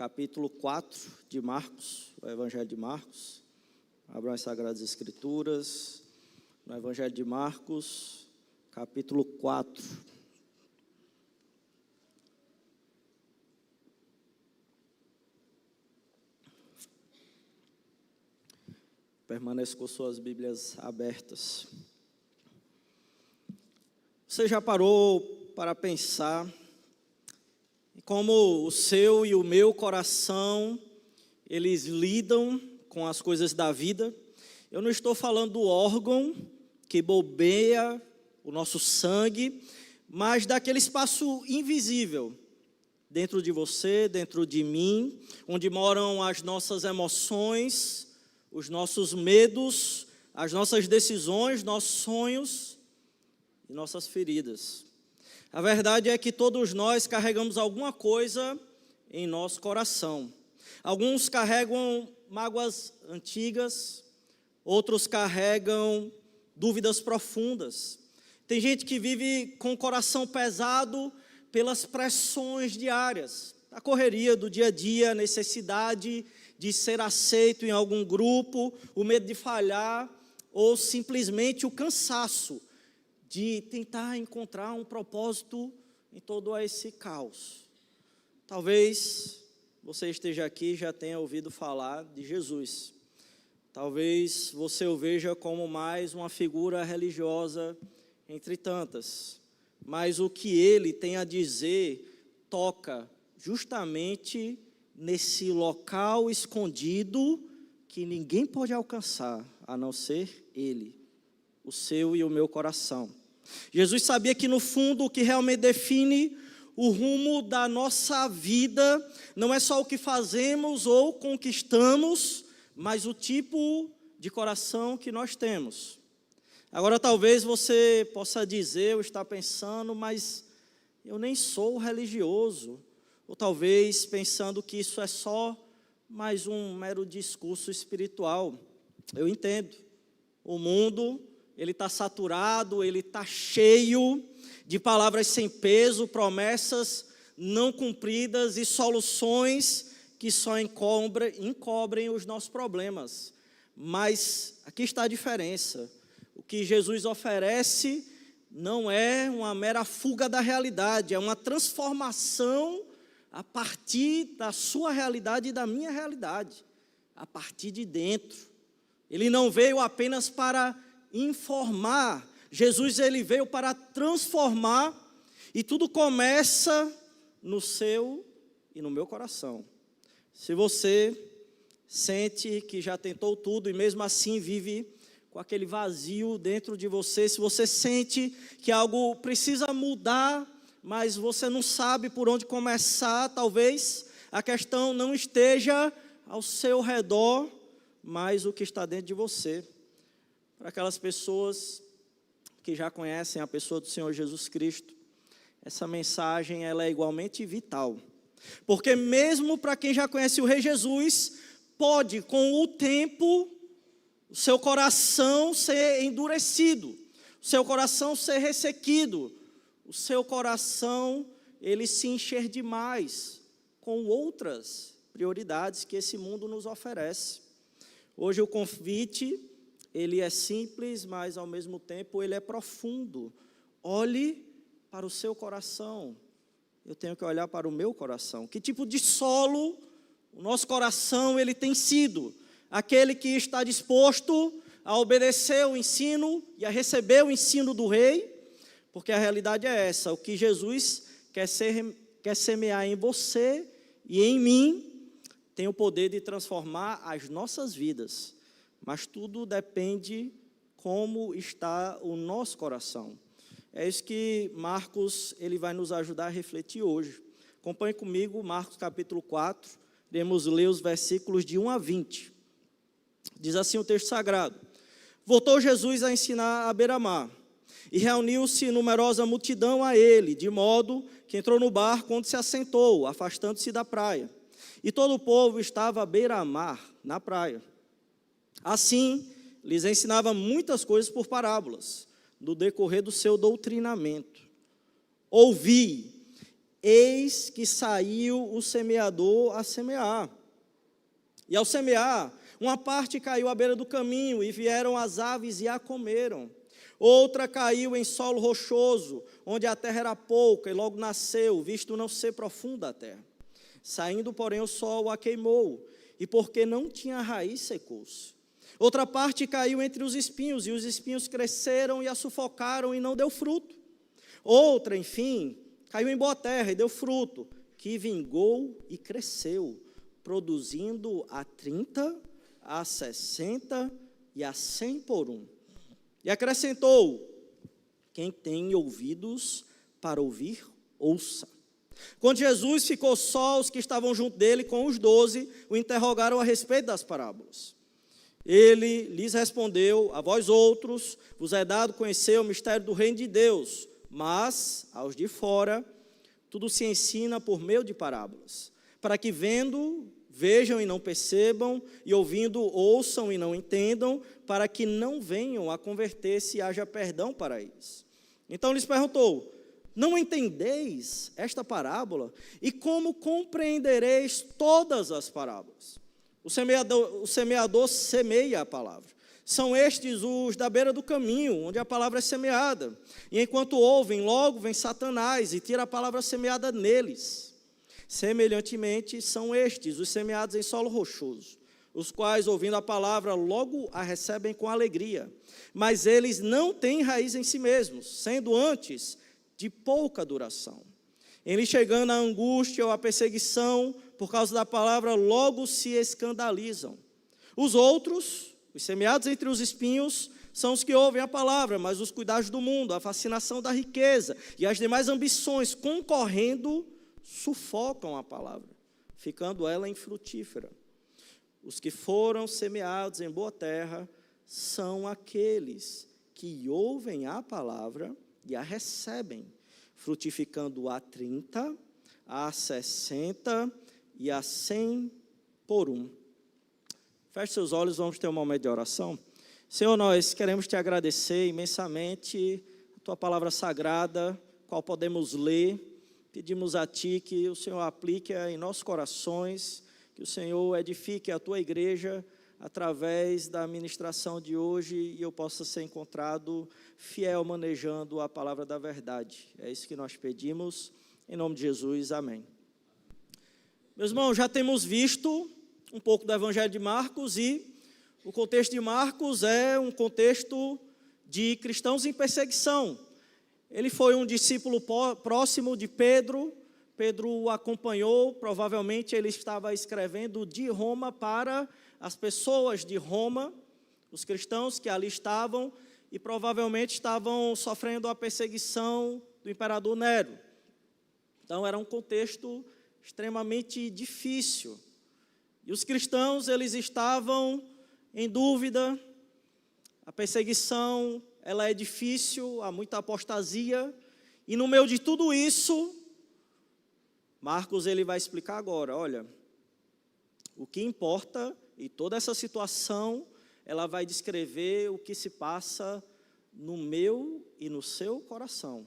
capítulo 4 de Marcos, o Evangelho de Marcos. Abram as Sagradas Escrituras, no Evangelho de Marcos, capítulo 4. Permaneça com suas Bíblias abertas. Você já parou para pensar como o seu e o meu coração, eles lidam com as coisas da vida? Eu não estou falando do órgão que bombeia o nosso sangue, mas daquele espaço invisível dentro de você, dentro de mim, onde moram as nossas emoções, os nossos medos, as nossas decisões, nossos sonhos e nossas feridas. A verdade é que todos nós carregamos alguma coisa em nosso coração. Alguns carregam mágoas antigas, outros carregam dúvidas profundas. Tem gente que vive com o coração pesado pelas pressões diárias, a correria do dia a dia, a necessidade de ser aceito em algum grupo, o medo de falhar ou simplesmente o cansaço de tentar encontrar um propósito em todo esse caos. Talvez você esteja aqui e já tenha ouvido falar de Jesus. Talvez você o veja como mais uma figura religiosa entre tantas. Mas o que ele tem a dizer toca justamente nesse local escondido que ninguém pode alcançar, a não ser ele, o seu e o meu coração. Jesus sabia que no fundo o que realmente define o rumo da nossa vida não é só o que fazemos ou conquistamos, mas o tipo de coração que nós temos. Agora talvez você possa dizer ou estar pensando, mas eu nem sou religioso. Ou talvez pensando que isso é só mais um mero discurso espiritual. Eu entendo. O mundo, ele está saturado, ele está cheio de palavras sem peso, promessas não cumpridas e soluções que só encobrem os nossos problemas. Mas aqui está a diferença. O que Jesus oferece não é uma mera fuga da realidade, é uma transformação a partir da sua realidade e da minha realidade, a partir de dentro. Ele não veio apenas para informar, Jesus ele veio para transformar, e tudo começa no seu e no meu coração. Se você sente que já tentou tudo e mesmo assim vive com aquele vazio dentro de você, se você sente que algo precisa mudar, mas você não sabe por onde começar, talvez a questão não esteja ao seu redor, mas o que está dentro de você. Para aquelas pessoas que já conhecem a pessoa do Senhor Jesus Cristo, essa mensagem ela é igualmente vital. Porque mesmo para quem já conhece o Rei Jesus, pode com o tempo o seu coração ser endurecido, o seu coração ser ressequido, o seu coração, ele se encher demais com outras prioridades que esse mundo nos oferece. Hoje o convite, ele é simples, mas ao mesmo tempo ele é profundo. Olhe para o seu coração. Eu tenho que olhar para o meu coração. Que tipo de solo o nosso coração ele tem sido? Aquele que está disposto a obedecer o ensino e a receber o ensino do Rei? Porque a realidade é essa, o que Jesus quer semear em você e em mim, tem o poder de transformar as nossas vidas. Mas tudo depende como está o nosso coração. É isso que Marcos ele vai nos ajudar a refletir hoje. Acompanhe comigo Marcos capítulo 4, iremos ler os versículos de 1 a 20. Diz assim o texto sagrado: Voltou Jesus a ensinar à beira-mar, e reuniu-se numerosa multidão a ele, de modo que entrou no barco onde se assentou, afastando-se da praia. E todo o povo estava à beira-mar, na praia. Assim, lhes ensinava muitas coisas por parábolas, no decorrer do seu doutrinamento. Ouvi, eis que saiu o semeador a semear. E ao semear, uma parte caiu à beira do caminho, e vieram as aves e a comeram. Outra caiu em solo rochoso, onde a terra era pouca, e logo nasceu, visto não ser profunda a terra. Saindo, porém, o sol a queimou, e porque não tinha raiz, secou-se. Outra parte caiu entre os espinhos, e os espinhos cresceram e a sufocaram, e não deu fruto. Outra, enfim, caiu em boa terra e deu fruto, que vingou e cresceu, produzindo a 30, a 60 e a 100 por um. E acrescentou: quem tem ouvidos para ouvir, ouça. Quando Jesus ficou só, os que estavam junto dele com os 12 o interrogaram a respeito das parábolas. Ele lhes respondeu: a vós outros vos é dado conhecer o mistério do reino de Deus, mas aos de fora tudo se ensina por meio de parábolas, para que vendo, vejam e não percebam, e ouvindo, ouçam e não entendam, para que não venham a converter-se e haja perdão para eles. Então lhes perguntou: não entendeis esta parábola? E como compreendereis todas as parábolas? O semeador semeia a palavra. São estes os da beira do caminho, onde a palavra é semeada. E enquanto ouvem, logo vem Satanás e tira a palavra semeada neles. Semelhantemente, são estes os semeados em solo rochoso, os quais, ouvindo a palavra, logo a recebem com alegria. Mas eles não têm raiz em si mesmos, sendo antes de pouca duração. Eles, chegando à angústia ou à perseguição, por causa da palavra, logo se escandalizam. Os outros, os semeados entre os espinhos, são os que ouvem a palavra, mas os cuidados do mundo, a fascinação da riqueza e as demais ambições, concorrendo, sufocam a palavra, ficando ela infrutífera. Os que foram semeados em boa terra são aqueles que ouvem a palavra e a recebem, frutificando a 30, a 60 e a 100 por um. Feche seus olhos, vamos ter um momento de oração. Senhor, nós queremos te agradecer imensamente a tua palavra sagrada, qual podemos ler. Pedimos a ti que o Senhor aplique em nossos corações, que o Senhor edifique a tua igreja através da ministração de hoje e eu possa ser encontrado fiel manejando a palavra da verdade. É isso que nós pedimos, em nome de Jesus, amém. Meus irmãos, já temos visto um pouco do Evangelho de Marcos e o contexto de Marcos é um contexto de cristãos em perseguição. Ele foi um discípulo próximo de Pedro. Pedro o acompanhou, provavelmente ele estava escrevendo de Roma para as pessoas de Roma, os cristãos que ali estavam, e provavelmente estavam sofrendo a perseguição do imperador Nero. Então era um contexto extremamente difícil. E os cristãos, eles estavam em dúvida, a perseguição, ela é difícil, há muita apostasia, e no meio de tudo isso, Marcos ele vai explicar agora, olha, o que importa em toda essa situação, ela vai descrever o que se passa no meu e no seu coração.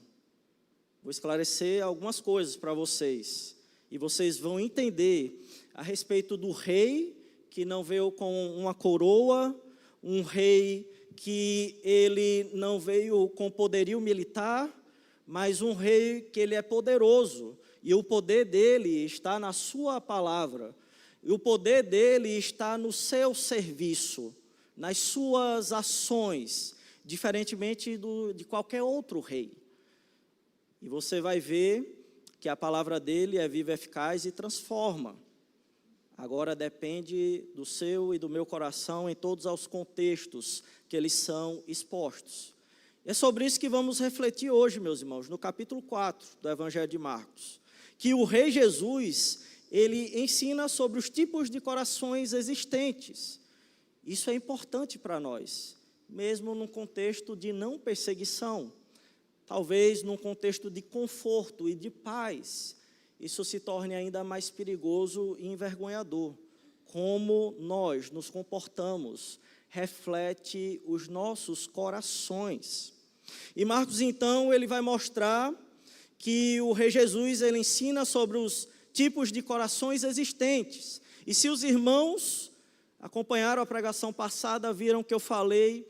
Vou esclarecer algumas coisas para vocês, e vocês vão entender a respeito do rei, que não veio com uma coroa, um rei que ele não veio com poderio militar, mas um rei que ele é poderoso, e o poder dele está na sua palavra, e o poder dele está no seu serviço, nas suas ações, diferentemente de qualquer outro rei. E você vai ver que a palavra dele é viva, eficaz e transforma. Agora depende do seu e do meu coração em todos os contextos que eles são expostos. É sobre isso que vamos refletir hoje, meus irmãos, no capítulo 4 do Evangelho de Marcos. Que o Rei Jesus, ele ensina sobre os tipos de corações existentes. Isso é importante para nós, mesmo num contexto de não perseguição. Talvez num contexto de conforto e de paz, isso se torne ainda mais perigoso e envergonhador. Como nós nos comportamos reflete os nossos corações. E Marcos, então, ele vai mostrar que o Rei Jesus ele ensina sobre os tipos de corações existentes. E se os irmãos acompanharam a pregação passada, viram que eu falei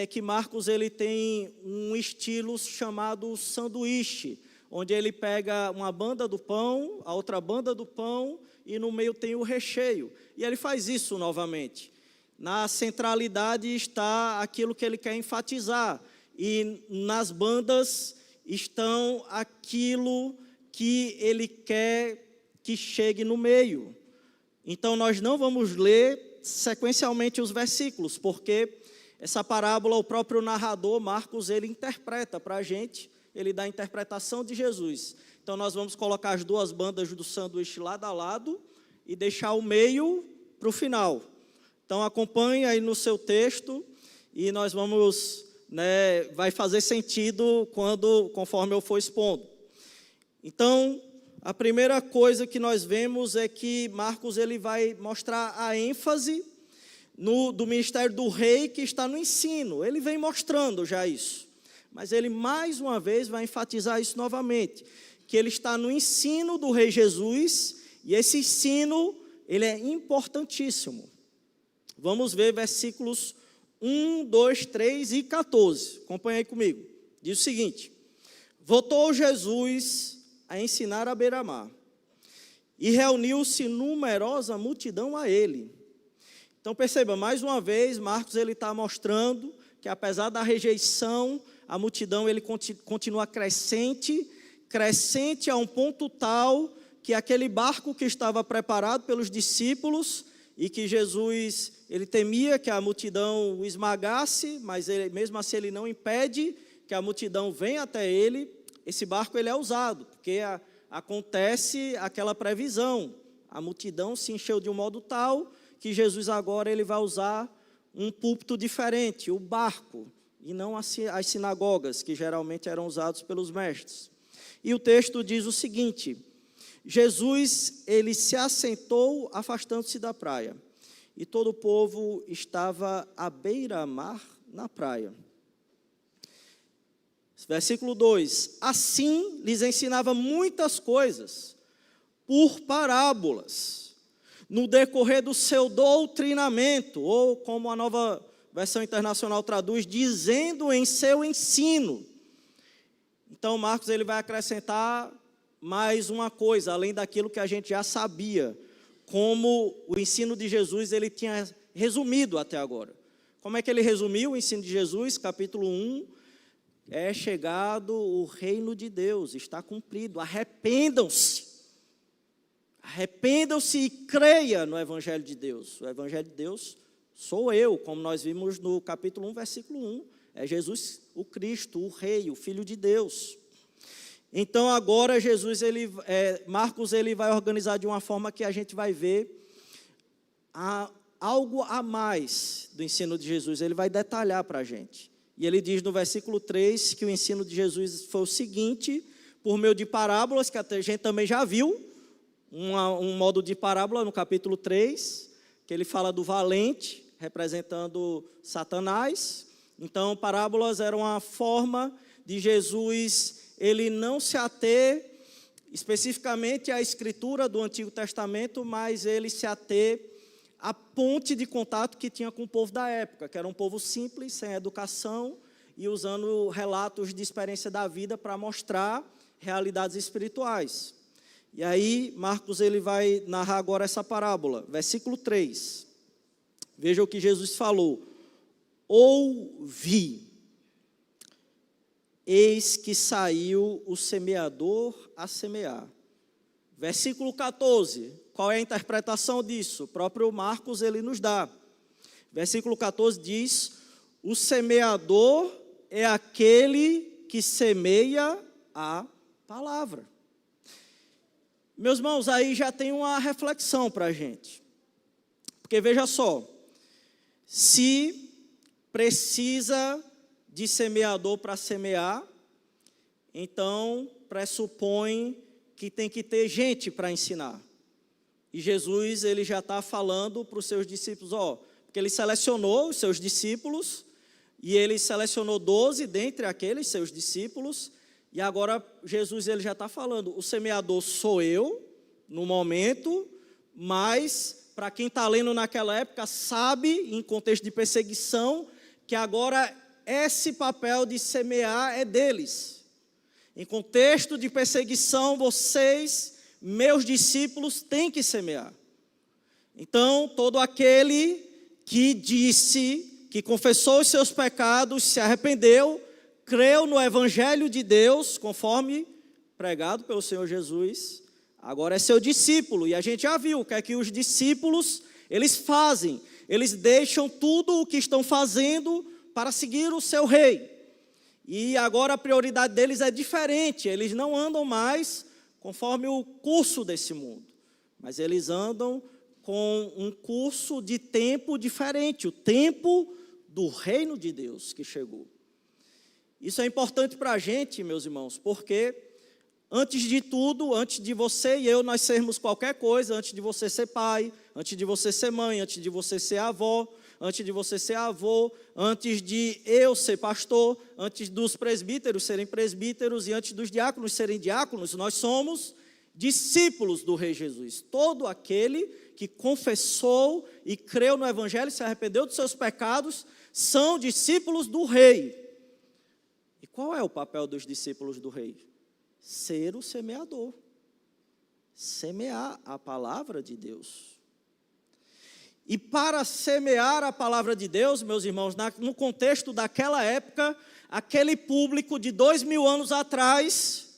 que Marcos ele tem um estilo chamado sanduíche, onde ele pega uma banda do pão, a outra banda do pão, e no meio tem o recheio. E ele faz isso novamente. Na centralidade está aquilo que ele quer enfatizar, e nas bandas estão aquilo que ele quer que chegue no meio. Então nós não vamos ler sequencialmente os versículos, porque essa parábola o próprio narrador, Marcos, ele interpreta para a gente, ele dá a interpretação de Jesus. Então nós vamos colocar as duas bandas do sanduíche lado a lado e deixar o meio para o final. Então acompanhe aí no seu texto e nós vamos, vai fazer sentido conforme eu for expondo. Então, a primeira coisa que nós vemos é que Marcos ele vai mostrar a ênfase do ministério do rei que está no ensino. Ele vem mostrando já isso, mas ele mais uma vez vai enfatizar isso novamente, que ele está no ensino do Rei Jesus, e esse ensino ele é importantíssimo. Vamos ver versículos 1, 2, 3 e 14. Acompanhe aí comigo. Diz o seguinte: voltou Jesus a ensinar à beira-mar, e reuniu-se numerosa multidão a ele. Então perceba, mais uma vez, Marcos ele está mostrando que apesar da rejeição, a multidão ele continua crescente a um ponto tal que aquele barco que estava preparado pelos discípulos e que Jesus ele temia que a multidão o esmagasse, mas mesmo assim ele não impede que a multidão venha até ele. Esse barco ele é usado, porque acontece aquela previsão. A multidão se encheu de um modo tal que Jesus agora ele vai usar um púlpito diferente, o barco, e não as sinagogas, que geralmente eram usados pelos mestres. E o texto diz o seguinte: Jesus ele se assentou afastando-se da praia, e todo o povo estava à beira-mar na praia. Versículo 2: assim lhes ensinava muitas coisas por parábolas, no decorrer do seu doutrinamento, ou como a Nova Versão Internacional traduz, dizendo em seu ensino. Então Marcos ele vai acrescentar mais uma coisa, além daquilo que a gente já sabia, como o ensino de Jesus ele tinha resumido até agora. Como é que ele resumiu o ensino de Jesus? Capítulo 1, é chegado o reino de Deus, está cumprido, arrependam-se e creia no Evangelho de Deus. O Evangelho de Deus sou eu, como nós vimos no capítulo 1, versículo 1, é Jesus o Cristo, o Rei, o Filho de Deus. Então agora Marcos ele vai organizar de uma forma que a gente vai ver algo a mais do ensino de Jesus, ele vai detalhar para a gente. E ele diz no versículo 3 que o ensino de Jesus foi o seguinte, por meio de parábolas, que a gente também já viu, um modo de parábola no capítulo 3, que ele fala do valente, representando Satanás. Então, parábolas eram uma forma de Jesus, ele não se ater especificamente à escritura do Antigo Testamento, mas ele se ater à ponte de contato que tinha com o povo da época, que era um povo simples, sem educação, e usando relatos de experiência da vida para mostrar realidades espirituais. E aí, Marcos ele vai narrar agora essa parábola, versículo 3. Veja o que Jesus falou: ouvi, eis que saiu o semeador a semear. Versículo 14, qual é a interpretação disso? O próprio Marcos ele nos dá. Versículo 14 diz: o semeador é aquele que semeia a palavra. Meus irmãos, aí já tem uma reflexão para a gente. Porque veja só, se precisa de semeador para semear, então pressupõe que tem que ter gente para ensinar. E Jesus ele já está falando para os seus discípulos, porque ele selecionou os seus discípulos, e ele selecionou 12 dentre aqueles seus discípulos, E agora Jesus ele já está falando, o semeador sou eu, no momento, mas para quem está lendo naquela época, sabe, em contexto de perseguição, que agora esse papel de semear é deles. Em contexto de perseguição, vocês, meus discípulos, têm que semear. Então, todo aquele que disse, que confessou os seus pecados, se arrependeu, creu no Evangelho de Deus, conforme pregado pelo Senhor Jesus, agora é seu discípulo. E a gente já viu o que é que os discípulos, eles fazem. Eles deixam tudo o que estão fazendo para seguir o seu rei. E agora a prioridade deles é diferente. Eles não andam mais conforme o curso desse mundo, mas eles andam com um curso de tempo diferente, o tempo do reino de Deus que chegou. Isso é importante para a gente, meus irmãos, porque antes de tudo, antes de você e eu nós sermos qualquer coisa, antes de você ser pai, antes de você ser mãe, antes de você ser avó, antes de você ser avô, antes de eu ser pastor, antes dos presbíteros serem presbíteros e antes dos diáconos serem diáconos, nós somos discípulos do Rei Jesus. Todo aquele que confessou e creu no Evangelho, se arrependeu dos seus pecados, são discípulos do Rei. E qual é o papel dos discípulos do Rei? Ser o semeador. Semear a palavra de Deus. E para semear a palavra de Deus, meus irmãos, no contexto daquela época, aquele público de 2000 anos atrás,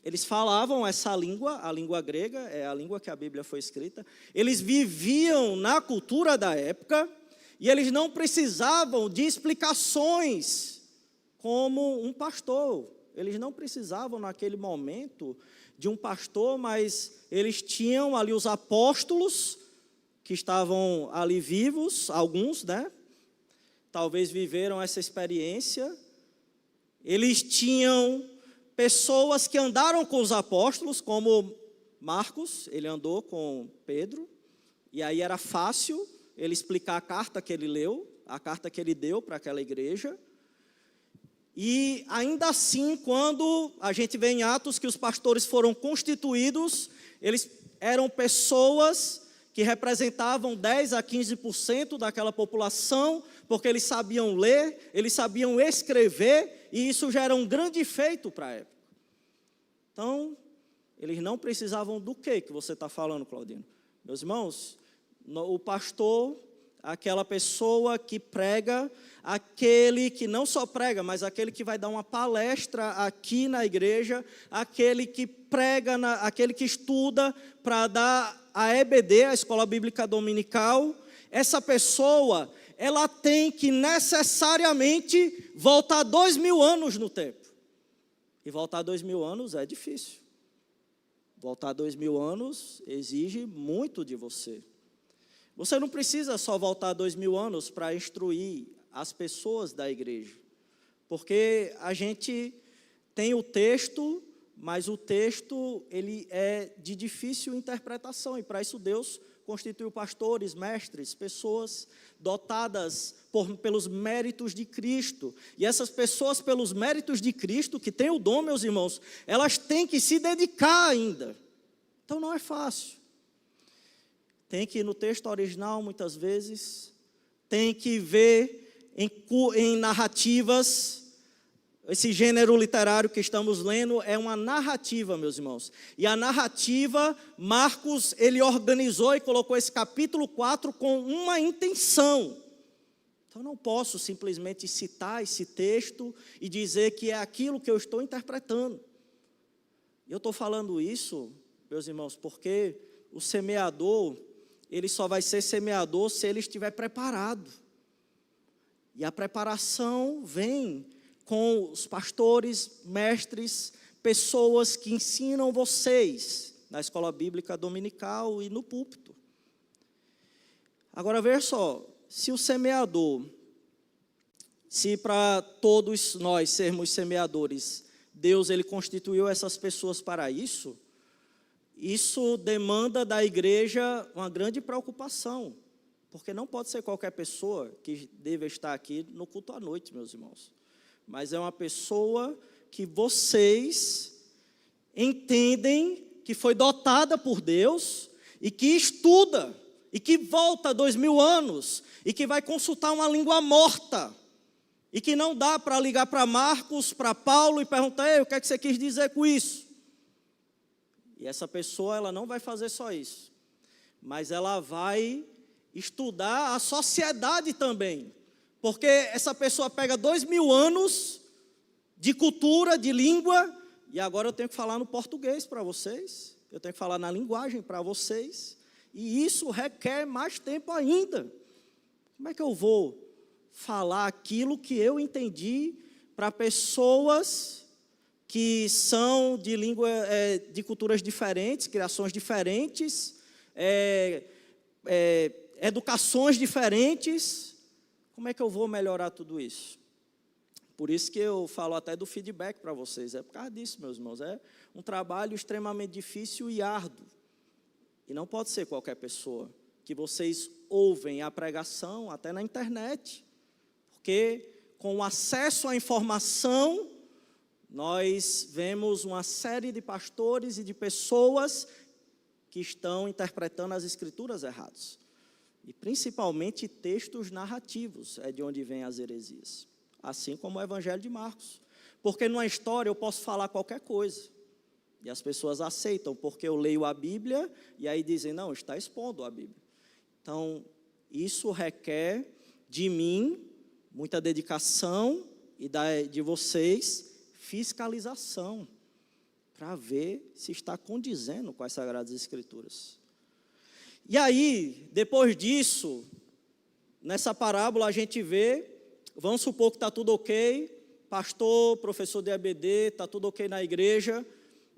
eles falavam essa língua, a língua grega, é a língua que a Bíblia foi escrita. Eles viviam na cultura da época e eles não precisavam de explicações como um pastor. Eles não precisavam naquele momento de um pastor, mas eles tinham ali os apóstolos que estavam ali vivos, alguns, né? Talvez viveram essa experiência. Eles tinham pessoas que andaram com os apóstolos, como Marcos, ele andou com Pedro, e aí era fácil ele explicar a carta que ele leu, a carta que ele deu para aquela igreja. E ainda assim, quando a gente vê em Atos que os pastores foram constituídos, eles eram pessoas que representavam 10 a 15% daquela população, porque eles sabiam ler, eles sabiam escrever, e isso já era um grande feito para a época. Então, eles não precisavam do que você está falando, Claudino? Meus irmãos, o pastor, aquela pessoa que prega, aquele que não só prega, mas aquele que vai dar uma palestra aqui na igreja, aquele que prega, aquele que estuda para dar a EBD, a Escola Bíblica Dominical, essa pessoa, ela tem que necessariamente voltar 2000 anos no tempo. E voltar 2000 anos é difícil. Voltar 2000 anos exige muito de você. Você não precisa só voltar 2000 anos para instruir as pessoas da igreja, porque a gente tem o texto, mas o texto ele é de difícil interpretação, e para isso Deus constituiu pastores, mestres, pessoas dotadas pelos méritos de Cristo. E essas pessoas, pelos méritos de Cristo, que têm o dom, meus irmãos, elas têm que se dedicar ainda. Então não é fácil. Tem que ir no texto original muitas vezes, tem que ver em narrativas. Esse gênero literário que estamos lendo é uma narrativa, meus irmãos. E a narrativa, Marcos, ele organizou e colocou esse capítulo 4 com uma intenção. Então, eu não posso simplesmente citar esse texto e dizer que é aquilo que eu estou interpretando. Eu estou falando isso, meus irmãos, porque o semeador, ele só vai ser semeador se ele estiver preparado. E a preparação vem com os pastores, mestres, pessoas que ensinam vocês na escola bíblica dominical e no púlpito. Agora, veja só, se o semeador, se para todos nós sermos semeadores, Deus ele constituiu essas pessoas para isso, isso demanda da igreja uma grande preocupação, porque não pode ser qualquer pessoa que deva estar aqui no culto à noite, meus irmãos. Mas é uma pessoa que vocês entendem que foi dotada por Deus e que estuda, e que volta 2000 anos, e que vai consultar uma língua morta, e que não dá para ligar para Marcos, para Paulo e perguntar: ei, o que é que você quis dizer com isso? E essa pessoa, ela não vai fazer só isso, mas ela vai estudar a sociedade também, porque essa pessoa pega 2000 anos de cultura, de língua, e agora eu tenho que falar no português para vocês, eu tenho que falar na linguagem para vocês, e isso requer mais tempo ainda. Como é que eu vou falar aquilo que eu entendi para pessoas que são de língua, de culturas diferentes, criações diferentes, educações diferentes? Como é que eu vou melhorar tudo isso? Por isso que eu falo até do feedback para vocês, é por causa disso, meus irmãos, é um trabalho extremamente difícil e árduo, e não pode ser qualquer pessoa, que vocês ouvem a pregação até na internet, porque com o acesso à informação, nós vemos uma série de pastores e de pessoas que estão interpretando as escrituras erradas, e principalmente textos narrativos, é de onde vêm as heresias, assim como o Evangelho de Marcos, porque numa história eu posso falar qualquer coisa, e as pessoas aceitam, porque eu leio a Bíblia, e aí dizem: não, está expondo a Bíblia. Então, isso requer de mim muita dedicação, e de vocês fiscalização, para ver se está condizendo com as Sagradas Escrituras. E aí, depois disso, nessa parábola a gente vê, vamos supor que está tudo ok, pastor, professor de EBD, está tudo ok na igreja,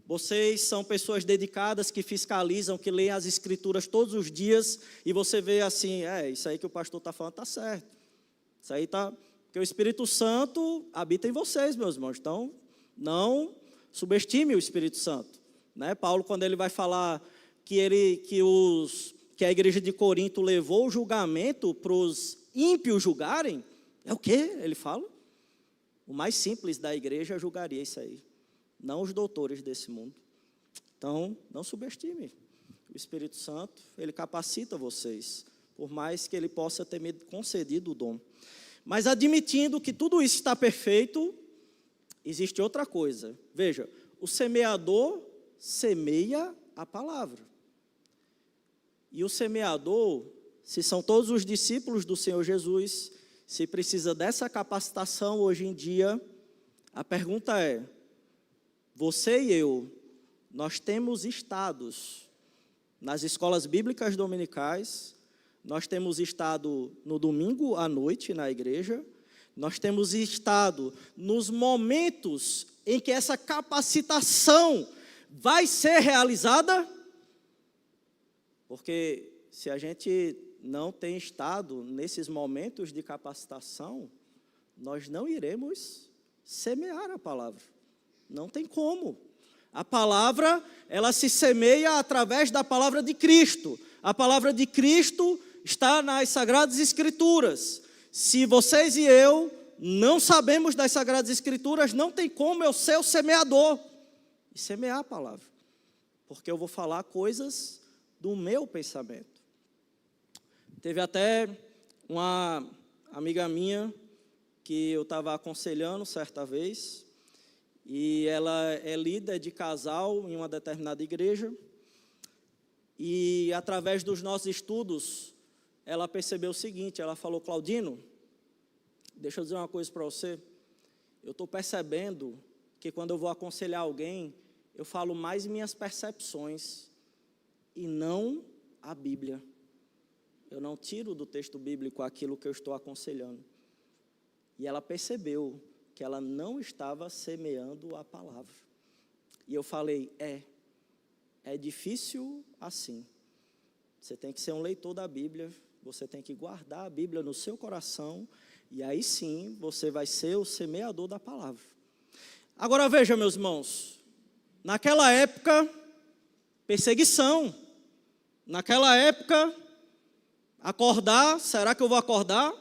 vocês são pessoas dedicadas que fiscalizam, que leem as escrituras todos os dias, e você vê assim: isso aí que o pastor está falando está certo, isso aí está, porque o Espírito Santo habita em vocês, meus irmãos, então não subestime o Espírito Santo, né? Paulo, quando ele vai falar que a igreja de Corinto levou o julgamento para os ímpios julgarem, é o quê? Ele fala: o mais simples da igreja julgaria isso aí, não os doutores desse mundo. Então, não subestime o Espírito Santo, ele capacita vocês, por mais que ele possa ter me concedido o dom. Mas admitindo que tudo isso está perfeito, existe outra coisa. Veja, o semeador semeia a palavra. E o semeador, se são todos os discípulos do Senhor Jesus, se precisa dessa capacitação hoje em dia, a pergunta é: você e eu, nós temos estados nas escolas bíblicas dominicais, nós temos estado no domingo à noite na igreja, nós temos estado nos momentos em que essa capacitação vai ser realizada? Porque se a gente não tem estado nesses momentos de capacitação, nós não iremos semear a palavra. Não tem como. A palavra, ela se semeia através da palavra de Cristo. A palavra de Cristo está nas Sagradas Escrituras. Se vocês e eu não sabemos das Sagradas Escrituras, não tem como eu ser o semeador e semear a palavra, porque eu vou falar coisas do meu pensamento. Teve até uma amiga minha que eu estava aconselhando certa vez, e ela é líder de casal em uma determinada igreja, e através dos nossos estudos, ela percebeu o seguinte, ela falou: Claudino, deixa eu dizer uma coisa para você, eu estou percebendo que quando eu vou aconselhar alguém, eu falo mais minhas percepções, e não a Bíblia. Eu não tiro do texto bíblico aquilo que eu estou aconselhando. E ela percebeu que ela não estava semeando a palavra. E eu falei: é difícil assim. Você tem que ser um leitor da Bíblia, você tem que guardar a Bíblia no seu coração, e aí sim você vai ser o semeador da palavra. Agora veja, meus irmãos, naquela época, perseguição. Naquela época, acordar, será que eu vou acordar?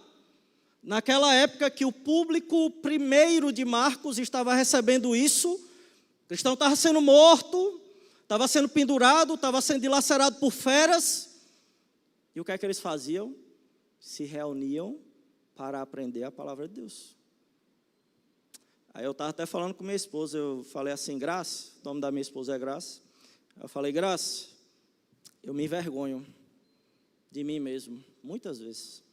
naquela época que o público primeiro de Marcos estava recebendo isso, o cristão estava sendo morto, estava sendo pendurado, estava sendo dilacerado por feras. E o que é que eles faziam? Se reuniam para aprender a palavra de Deus. Aí eu estava até falando com minha esposa, eu falei assim, Graça, o nome da minha esposa é Graça. Eu falei, Graça, eu me envergonho de mim mesmo, muitas vezes.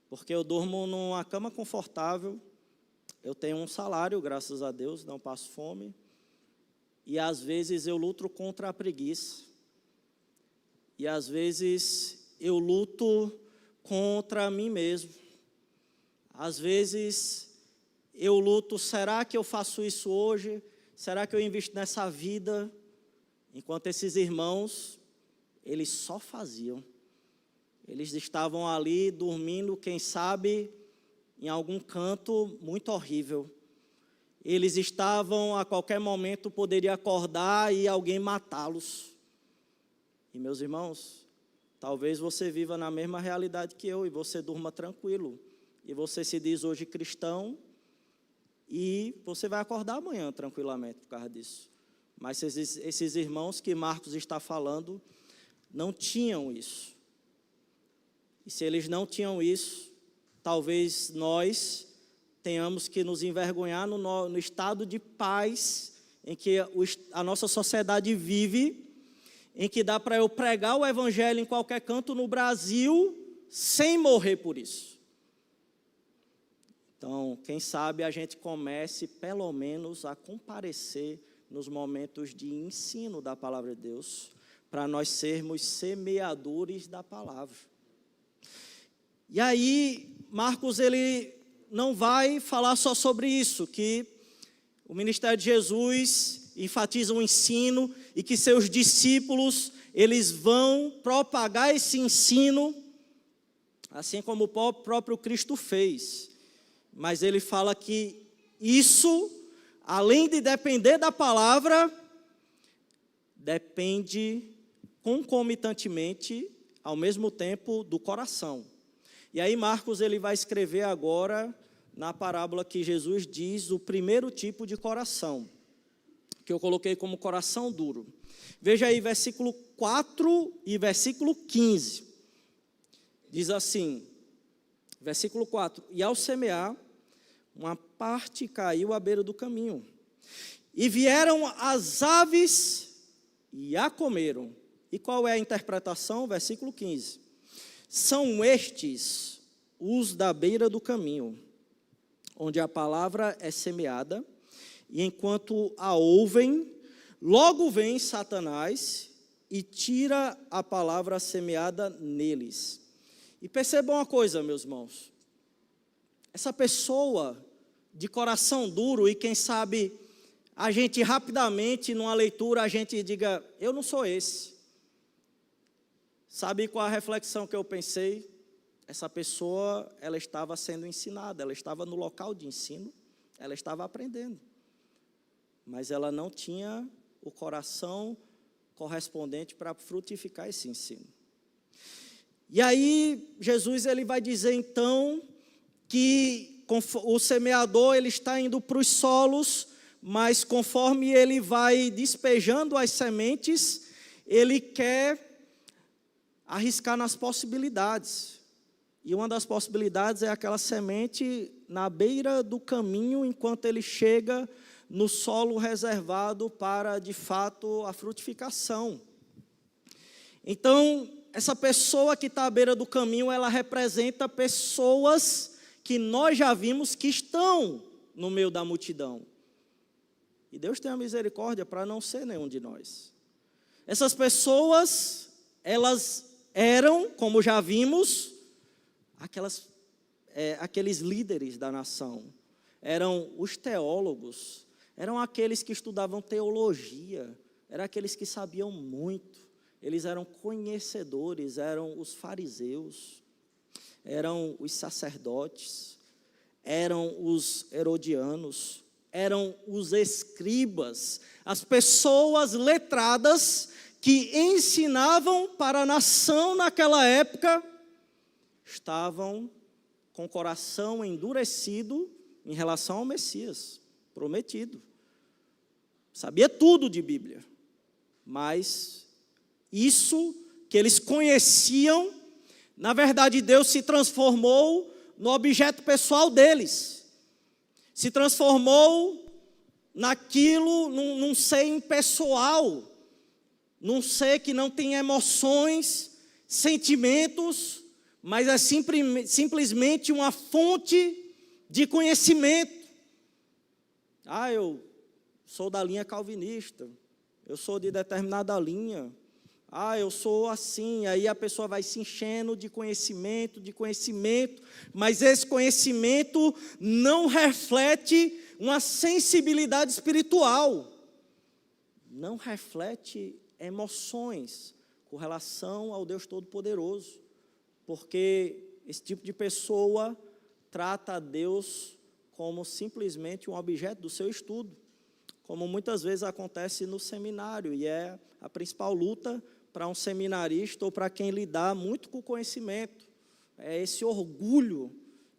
Porque eu durmo numa cama confortável, eu tenho um salário, graças a Deus, não passo fome. E às vezes eu luto contra a preguiça. E às vezes eu luto contra mim mesmo. Às vezes eu luto, será que eu faço isso hoje? Será que eu invisto nessa vida? Enquanto esses irmãos, eles só faziam. Eles estavam ali dormindo, quem sabe, em algum canto muito horrível. Eles estavam, a qualquer momento, poderia acordar e alguém matá-los. E meus irmãos, talvez você viva na mesma realidade que eu e você durma tranquilo. E você se diz hoje cristão e você vai acordar amanhã tranquilamente por causa disso. Mas esses irmãos que Marcos está falando não tinham isso. E se eles não tinham isso, talvez nós tenhamos que nos envergonhar no estado de paz em que a nossa sociedade vive, em que dá para eu pregar o evangelho em qualquer canto no Brasil sem morrer por isso. Então, quem sabe a gente comece pelo menos a comparecer nos momentos de ensino da palavra de Deus, para nós sermos semeadores da palavra. E aí, Marcos, ele não vai falar só sobre isso, que o ministério de Jesus enfatiza o ensino e que seus discípulos, eles vão propagar esse ensino, assim como o próprio Cristo fez. Mas ele fala que isso, além de depender da palavra, depende concomitantemente, ao mesmo tempo, do coração. E aí Marcos ele vai escrever agora, na parábola que Jesus diz, o primeiro tipo de coração, que eu coloquei como coração duro. Veja aí versículo 4 e versículo 15. Diz assim, versículo 4, e ao semear, uma parte caiu à beira do caminho, e vieram as aves e a comeram. E qual é a interpretação? Versículo 15. São estes os da beira do caminho, onde a palavra é semeada, e enquanto a ouvem, logo vem Satanás e tira a palavra semeada neles. E percebam uma coisa, meus irmãos, essa pessoa de coração duro, e quem sabe a gente rapidamente, numa leitura, a gente diga, eu não sou esse. Sabe qual a reflexão que eu pensei? Essa pessoa, ela estava sendo ensinada, ela estava no local de ensino, ela estava aprendendo. Mas ela não tinha o coração correspondente para frutificar esse ensino. E aí, Jesus ele vai dizer então que o semeador ele está indo para os solos, mas conforme ele vai despejando as sementes, ele quer arriscar nas possibilidades. E uma das possibilidades é aquela semente na beira do caminho, enquanto ele chega no solo reservado para, de fato, a frutificação. Então, essa pessoa que está à beira do caminho, ela representa pessoas que nós já vimos que estão no meio da multidão. E Deus tem a misericórdia para não ser nenhum de nós. Essas pessoas, elas eram, como já vimos, aqueles líderes da nação. Eram os teólogos, eram aqueles que estudavam teologia, eram aqueles que sabiam muito. Eles eram conhecedores, eram os fariseus, eram os sacerdotes, eram os herodianos, eram os escribas, as pessoas letradas que ensinavam para a nação naquela época, estavam com o coração endurecido em relação ao Messias prometido. Sabia tudo de Bíblia, mas isso que eles conheciam, na verdade Deus se transformou no objeto pessoal deles. Se transformou naquilo, num ser impessoal, num ser que não tem emoções, sentimentos, mas é simplesmente uma fonte de conhecimento. Eu sou da linha calvinista, eu sou de determinada linha, eu sou assim. Aí a pessoa vai se enchendo de conhecimento, mas esse conhecimento não reflete uma sensibilidade espiritual, não reflete emoções com relação ao Deus Todo-Poderoso, porque esse tipo de pessoa trata a Deus como simplesmente um objeto do seu estudo, como muitas vezes acontece no seminário, e é a principal luta para um seminarista ou para quem lidar muito com o conhecimento, é esse orgulho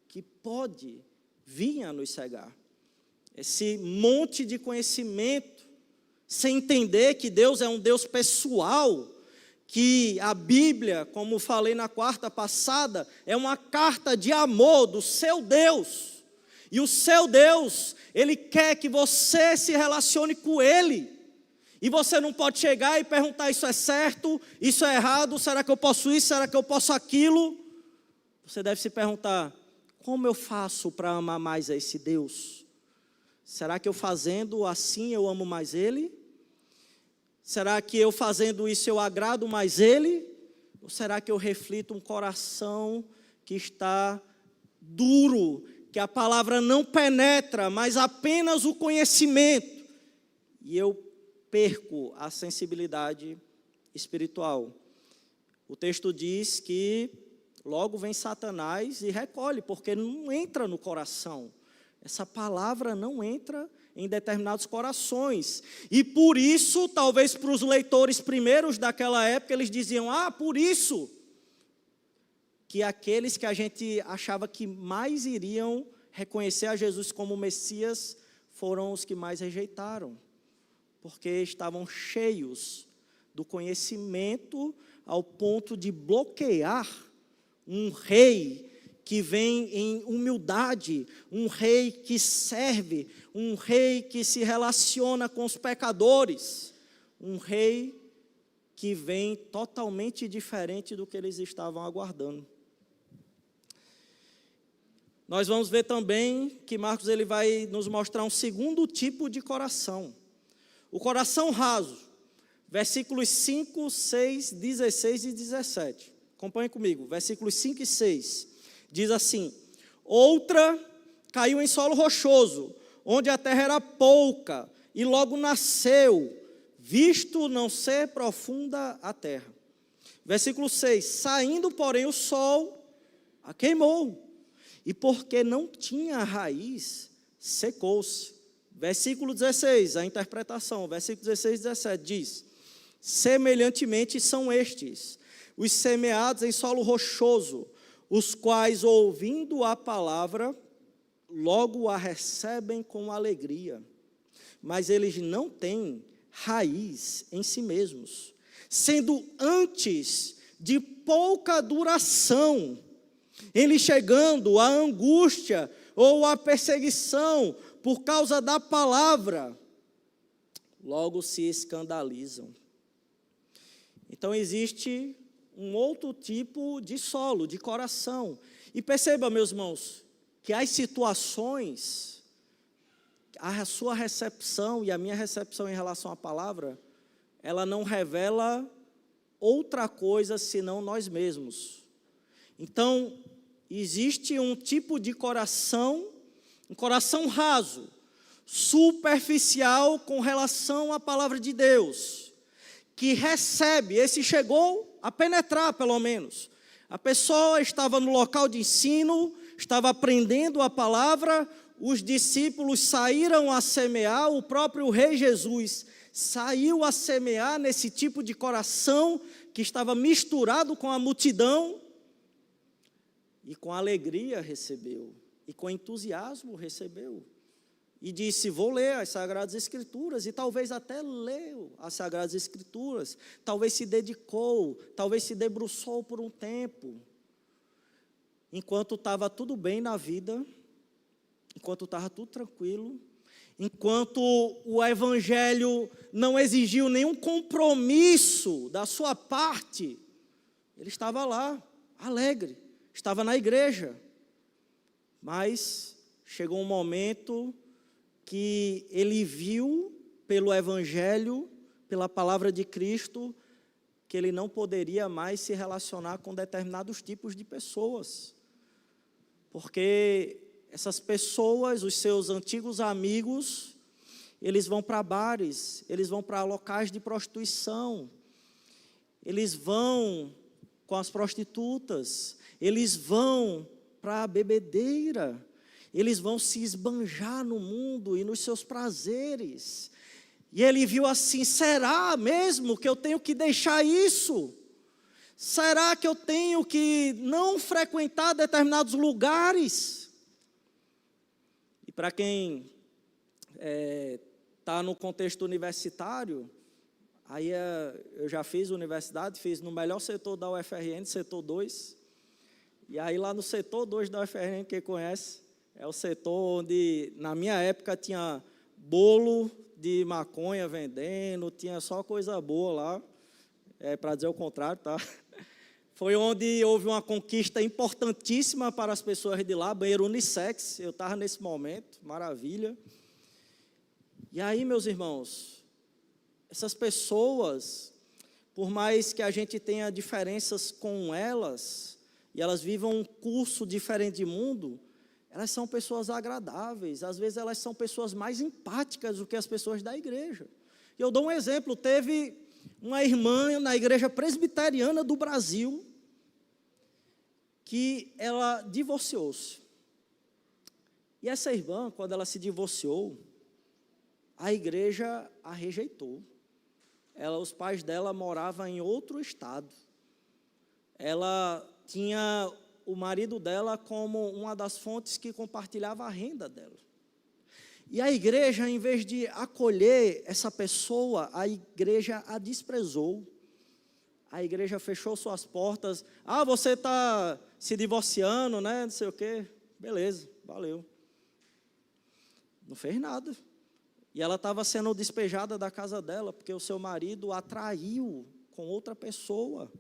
que pode vir a nos cegar, esse monte de conhecimento, sem entender que Deus é um Deus pessoal, que a Bíblia, como falei na quarta passada, é uma carta de amor do seu Deus, e o seu Deus, Ele quer que você se relacione com Ele, e você não pode chegar e perguntar: isso é certo, isso é errado, será que eu posso isso, será que eu posso aquilo? Você deve se perguntar: como eu faço para amar mais a esse Deus? Será que eu fazendo assim eu amo mais Ele? Será que eu fazendo isso eu agrado mais Ele? Ou será que eu reflito um coração que está duro, que a palavra não penetra, mas apenas o conhecimento, e eu perco a sensibilidade espiritual? O texto diz que logo vem Satanás e recolhe, porque não entra no coração. Essa palavra não entra em determinados corações. E por isso, talvez para os leitores primeiros daquela época, eles diziam: por isso que aqueles que a gente achava que mais iriam reconhecer a Jesus como Messias foram os que mais rejeitaram, porque estavam cheios do conhecimento ao ponto de bloquear um rei que vem em humildade, um rei que serve, um rei que se relaciona com os pecadores, um rei que vem totalmente diferente do que eles estavam aguardando. Nós vamos ver também que Marcos ele vai nos mostrar um segundo tipo de coração, o coração raso, versículos 5, 6, 16 e 17. Acompanhe comigo, versículos 5 e 6. Diz assim: outra caiu em solo rochoso, onde a terra era pouca, e logo nasceu, visto não ser profunda a terra. Versículo 6, saindo, porém, o sol a queimou, e porque não tinha raiz, secou-se. Versículo 16, a interpretação, versículo 16 e 17 diz: semelhantemente são estes, os semeados em solo rochoso, os quais, ouvindo a palavra, logo a recebem com alegria, mas eles não têm raiz em si mesmos, sendo antes de pouca duração, eles chegando à angústia ou à perseguição por causa da palavra, logo se escandalizam. Então existe um outro tipo de solo, de coração. E perceba, meus irmãos, que as situações, a sua recepção e a minha recepção em relação à palavra, ela não revela outra coisa senão nós mesmos. Então, existe um tipo de coração, um coração raso, superficial com relação à palavra de Deus, que recebe, esse chegou a penetrar pelo menos. A pessoa estava no local de ensino, estava aprendendo a palavra, os discípulos saíram a semear, o próprio Rei Jesus saiu a semear nesse tipo de coração que estava misturado com a multidão. e com alegria recebeu, e com entusiasmo recebeu. E disse, vou ler as Sagradas Escrituras, e talvez até leu as Sagradas Escrituras, talvez se dedicou, talvez se debruçou por um tempo, enquanto estava tudo bem na vida, enquanto estava tudo tranquilo, enquanto o Evangelho não exigiu nenhum compromisso da sua parte, ele estava lá, alegre, estava na igreja. Mas chegou um momento que ele viu pelo Evangelho, pela palavra de Cristo, que ele não poderia mais se relacionar com determinados tipos de pessoas. Porque essas pessoas, os seus antigos amigos, eles vão para bares, eles vão para locais de prostituição, eles vão com as prostitutas, eles vão para a bebedeira, eles vão se esbanjar no mundo e nos seus prazeres. E ele viu assim, será mesmo que eu tenho que deixar isso? Será que eu tenho que não frequentar determinados lugares? E para quem está no contexto universitário, aí eu já fiz universidade, fiz no melhor setor da UFRN, setor 2. E aí lá no setor 2 da UFRN, quem conhece, é o setor onde na minha época tinha bolo de maconha vendendo, tinha só coisa boa lá, para dizer o contrário, tá? Foi onde houve uma conquista importantíssima para as pessoas de lá, banheiro unissex, eu estava nesse momento, maravilha. E aí, meus irmãos, essas pessoas, por mais que a gente tenha diferenças com elas, e elas vivam um curso diferente de mundo, elas são pessoas agradáveis, às vezes elas são pessoas mais empáticas do que as pessoas da igreja. E eu dou um exemplo, teve uma irmã na igreja presbiteriana do Brasil, que ela divorciou-se. E essa irmã, quando ela se divorciou, a igreja a rejeitou. Os pais dela moravam em outro estado. Ela tinha o marido dela como uma das fontes que compartilhava a renda dela. E a igreja, em vez de acolher essa pessoa, a igreja a desprezou. A igreja fechou suas portas. Ah, você está se divorciando, né? Não sei o quê. Beleza, valeu. Não fez nada. E ela estava sendo despejada da casa dela, porque o seu marido a traiu com outra pessoa.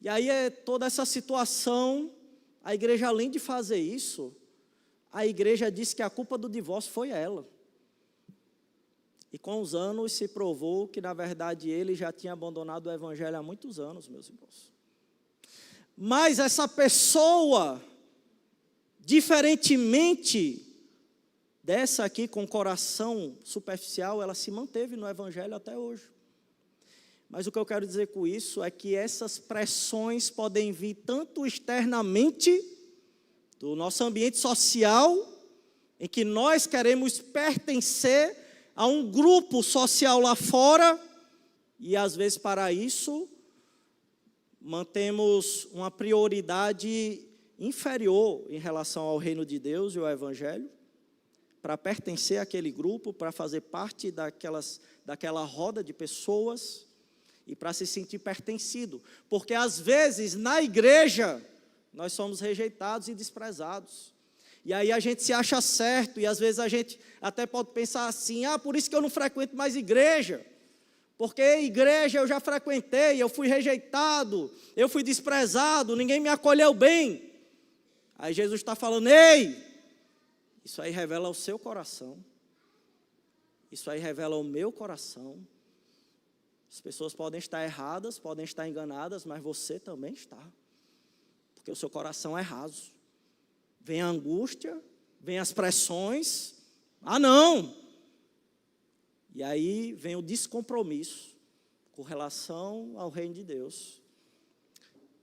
E aí, toda essa situação, a igreja, além de fazer isso, a igreja disse que a culpa do divórcio foi ela. E com os anos se provou que, na verdade, ele já tinha abandonado o evangelho há muitos anos, meus irmãos. Mas essa pessoa, diferentemente dessa aqui com coração superficial, ela se manteve no evangelho até hoje. Mas o que eu quero dizer com isso é que essas pressões podem vir tanto externamente, do nosso ambiente social, em que nós queremos pertencer a um grupo social lá fora, e às vezes para isso, mantemos uma prioridade inferior em relação ao reino de Deus e ao evangelho, para pertencer àquele grupo, para fazer parte daquela roda de pessoas, e para se sentir pertencido, porque às vezes na igreja nós somos rejeitados e desprezados, e aí a gente se acha certo, e às vezes a gente até pode pensar assim, por isso que eu não frequento mais igreja, porque igreja eu já frequentei, eu fui rejeitado, eu fui desprezado, ninguém me acolheu bem. Aí Jesus está falando, ei, isso aí revela o seu coração, isso aí revela o meu coração. As pessoas podem estar erradas, podem estar enganadas, mas você também está. Porque o seu coração é raso. Vem a angústia, vem as pressões. Não! E aí vem o descompromisso com relação ao reino de Deus.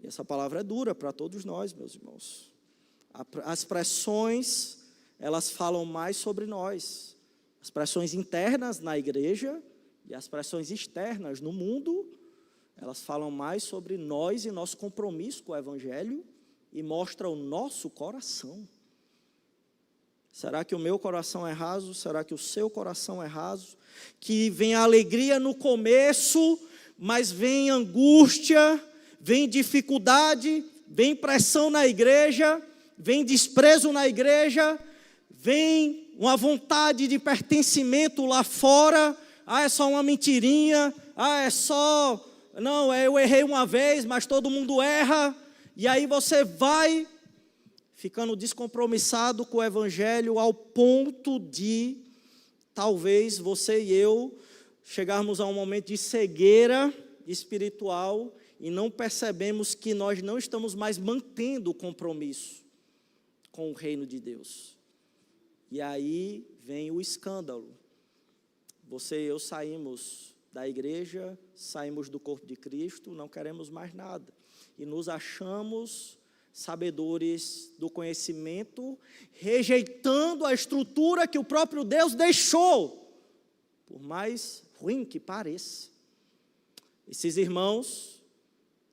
E essa palavra é dura para todos nós, meus irmãos. As pressões, elas falam mais sobre nós. As pressões internas na igreja e as pressões externas no mundo, elas falam mais sobre nós e nosso compromisso com o evangelho e mostra o nosso coração. Será que o meu coração é raso? Será que o seu coração é raso? Que vem a alegria no começo, mas vem angústia, vem dificuldade, vem pressão na igreja, vem desprezo na igreja, vem uma vontade de pertencimento lá fora. É só uma mentirinha, é só... Não, eu errei uma vez, mas todo mundo erra. E aí você vai ficando descompromissado com o evangelho ao ponto de, talvez, você e eu chegarmos a um momento de cegueira espiritual e não percebemos que nós não estamos mais mantendo o compromisso com o reino de Deus. E aí vem o escândalo. Você e eu saímos da igreja, saímos do corpo de Cristo, não queremos mais nada. E nos achamos sabedores do conhecimento, rejeitando a estrutura que o próprio Deus deixou, por mais ruim que pareça. Esses irmãos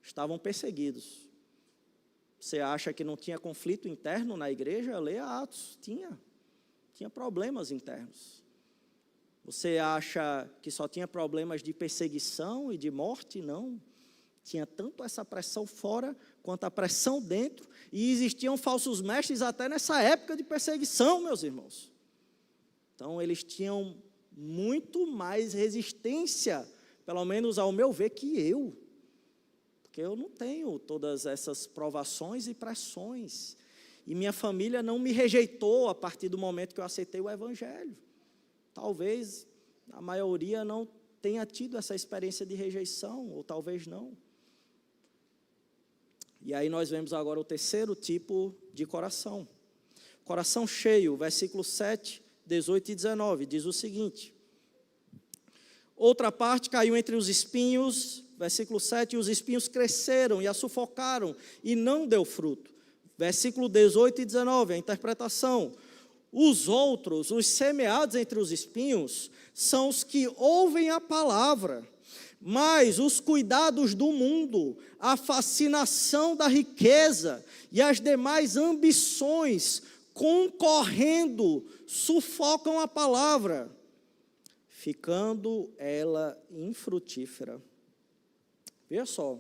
estavam perseguidos. Você acha que não tinha conflito interno na igreja? Leia Atos, tinha problemas internos. Você acha que só tinha problemas de perseguição e de morte? Não. Tinha tanto essa pressão fora, quanto a pressão dentro, e existiam falsos mestres até nessa época de perseguição, meus irmãos. Então, eles tinham muito mais resistência, pelo menos ao meu ver, que eu. Porque eu não tenho todas essas provações e pressões. E minha família não me rejeitou a partir do momento que eu aceitei o evangelho. Talvez a maioria não tenha tido essa experiência de rejeição, ou talvez não. E aí nós vemos agora o terceiro tipo de coração. Coração cheio, versículo 7, 18 e 19, diz o seguinte: outra parte caiu entre os espinhos, versículo 7, e os espinhos cresceram e a sufocaram, e não deu fruto. Versículo 18 e 19, a interpretação: os outros, os semeados entre os espinhos, são os que ouvem a palavra, mas os cuidados do mundo, a fascinação da riqueza e as demais ambições, concorrendo, sufocam a palavra, ficando ela infrutífera. Veja só,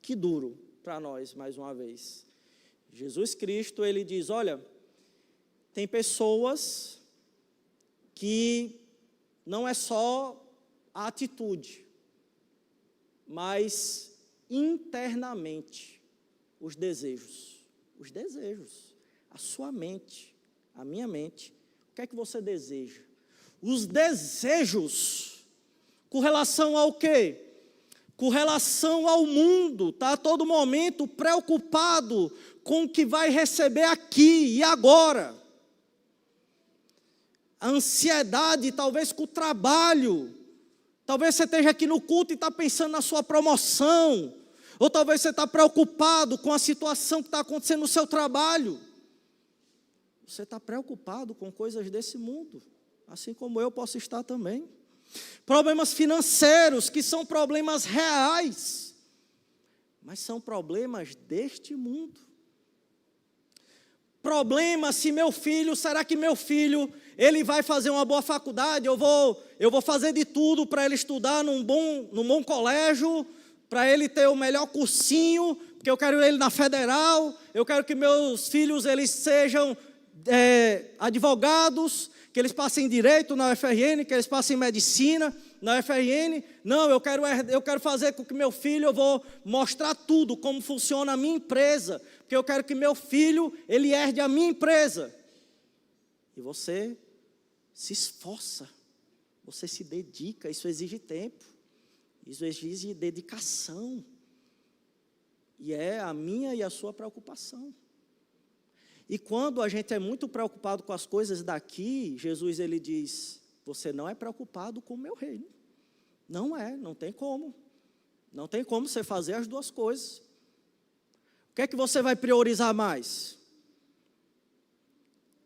que duro para nós, mais uma vez. Jesus Cristo, ele diz, olha, tem pessoas que não é só a atitude, mas internamente os desejos, a sua mente, a minha mente, o que é que você deseja? Os desejos, com relação ao quê? Com relação ao mundo, está a todo momento preocupado com o que vai receber aqui e agora. A ansiedade, talvez com o trabalho. Talvez você esteja aqui no culto e está pensando na sua promoção. Ou talvez você está preocupado com a situação que está acontecendo no seu trabalho. Você está preocupado com coisas desse mundo, assim como eu posso estar também. Problemas financeiros, que são problemas reais, mas são problemas deste mundo. Problema se meu filho, será que meu filho, ele vai fazer uma boa faculdade? Eu vou fazer de tudo para ele estudar num bom colégio, para ele ter o melhor cursinho, porque eu quero ele na federal, eu quero que meus filhos eles sejam advogados, que eles passem direito na UFRN, que eles passem medicina na UFRN. Não, eu quero fazer com que meu filho, eu vou mostrar tudo, como funciona a minha empresa, porque eu quero que meu filho, ele herde a minha empresa. E você se esforça, você se dedica, isso exige tempo, isso exige dedicação. E é a minha e a sua preocupação. E quando a gente é muito preocupado com as coisas daqui, Jesus ele diz, você não é preocupado com o meu reino. Não tem como. Não tem como você fazer as duas coisas. O que é que você vai priorizar mais?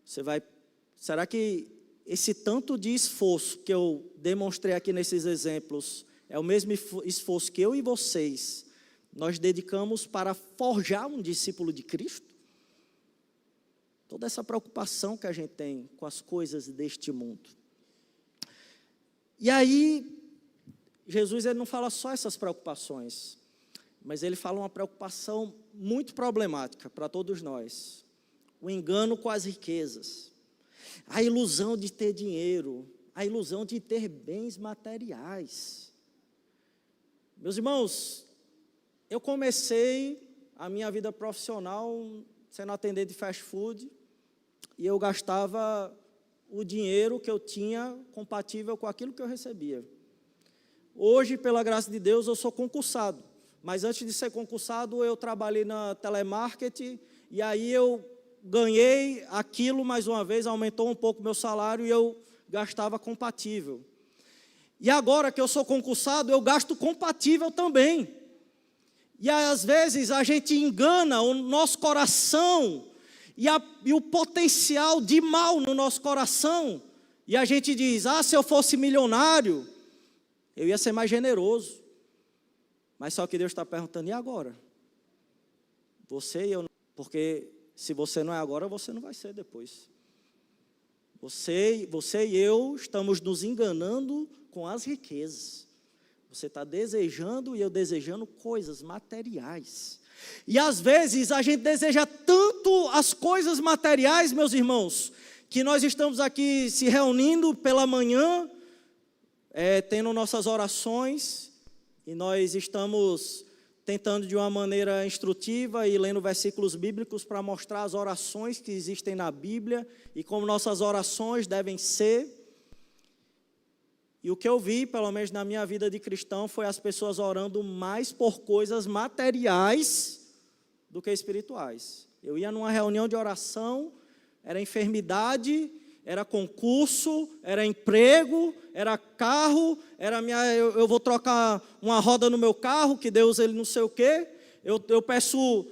Será que esse tanto de esforço que eu demonstrei aqui nesses exemplos é o mesmo esforço que eu e vocês nós dedicamos para forjar um discípulo de Cristo? Toda essa preocupação que a gente tem com as coisas deste mundo. E aí, Jesus ele não fala só essas preocupações, mas ele fala uma preocupação muito problemática para todos nós. O engano com as riquezas, a ilusão de ter dinheiro, a ilusão de ter bens materiais. Meus irmãos, eu comecei a minha vida profissional sendo atendente de fast food, e eu gastava o dinheiro que eu tinha compatível com aquilo que eu recebia. Hoje, pela graça de Deus, eu sou concursado, mas antes de ser concursado, eu trabalhei na telemarketing, e aí eu ganhei aquilo mais uma vez, aumentou um pouco o meu salário, e eu gastava compatível. E agora que eu sou concursado, eu gasto compatível também. E às vezes a gente engana o nosso coração e o potencial de mal no nosso coração. E a gente diz, se eu fosse milionário, eu ia ser mais generoso. Mas só que Deus está perguntando, e agora? Você e eu não. Porque se você não é agora, você não vai ser depois. Você e eu estamos nos enganando com as riquezas. Você está desejando e eu desejando coisas materiais. E às vezes a gente deseja tanto as coisas materiais, meus irmãos, que nós estamos aqui se reunindo pela manhã, tendo nossas orações, e nós estamos tentando de uma maneira instrutiva e lendo versículos bíblicos para mostrar as orações que existem na Bíblia e como nossas orações devem ser. E o que eu vi, pelo menos na minha vida de cristão, foi as pessoas orando mais por coisas materiais do que espirituais. Eu ia numa reunião de oração, era enfermidade, era concurso, era emprego, era carro, eu vou trocar uma roda no meu carro, que Deus ele não sei o quê. Eu peço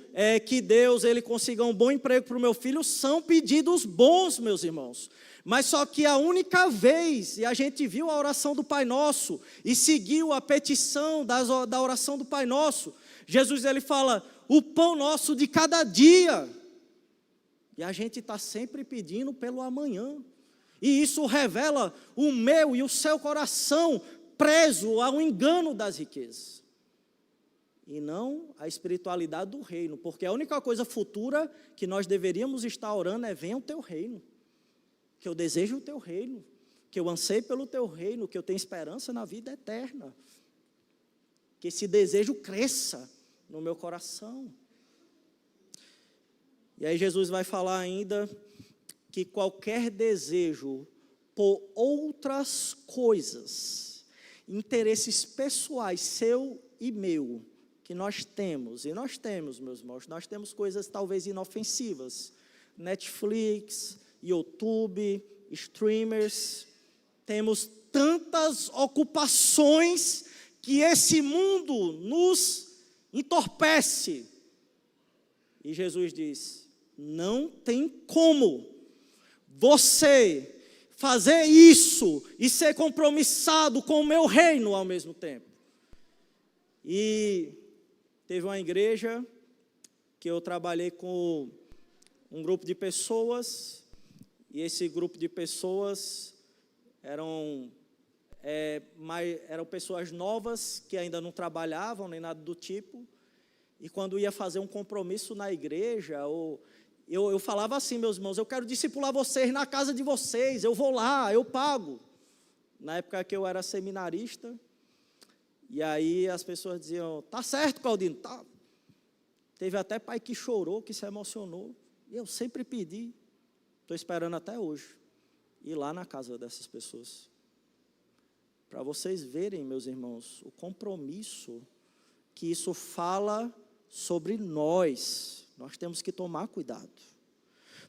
que Deus ele consiga um bom emprego para o meu filho. São pedidos bons, meus irmãos. Mas só que a única vez, e a gente viu a oração do Pai Nosso, e seguiu a petição da oração do Pai Nosso, Jesus ele fala, o pão nosso de cada dia. E a gente está sempre pedindo pelo amanhã. E isso revela o meu e o seu coração preso ao engano das riquezas. E não a espiritualidade do reino. Porque a única coisa futura que nós deveríamos estar orando é venha o teu reino. Que eu desejo o teu reino, que eu anseio pelo teu reino, que eu tenho esperança na vida eterna. Que esse desejo cresça no meu coração. E aí Jesus vai falar ainda que qualquer desejo por outras coisas, interesses pessoais, seu e meu, que nós temos, e nós temos, meus irmãos, nós temos coisas talvez inofensivas, Netflix, YouTube, streamers, temos tantas ocupações que esse mundo nos entorpece. E Jesus diz, não tem como você fazer isso e ser compromissado com o meu reino ao mesmo tempo. E teve uma igreja que eu trabalhei com um grupo de pessoas, e esse grupo de pessoas eram pessoas novas que ainda não trabalhavam, nem nada do tipo, e quando ia fazer um compromisso na igreja, eu falava assim, meus irmãos, eu quero discipular vocês na casa de vocês, eu vou lá, eu pago. Na época que eu era seminarista, e aí as pessoas diziam, tá certo, Claudino, tá. Teve até pai que chorou, que se emocionou, e eu sempre pedi, estou esperando até hoje, ir lá na casa dessas pessoas. Para vocês verem, meus irmãos, o compromisso que isso fala sobre nós temos que tomar cuidado.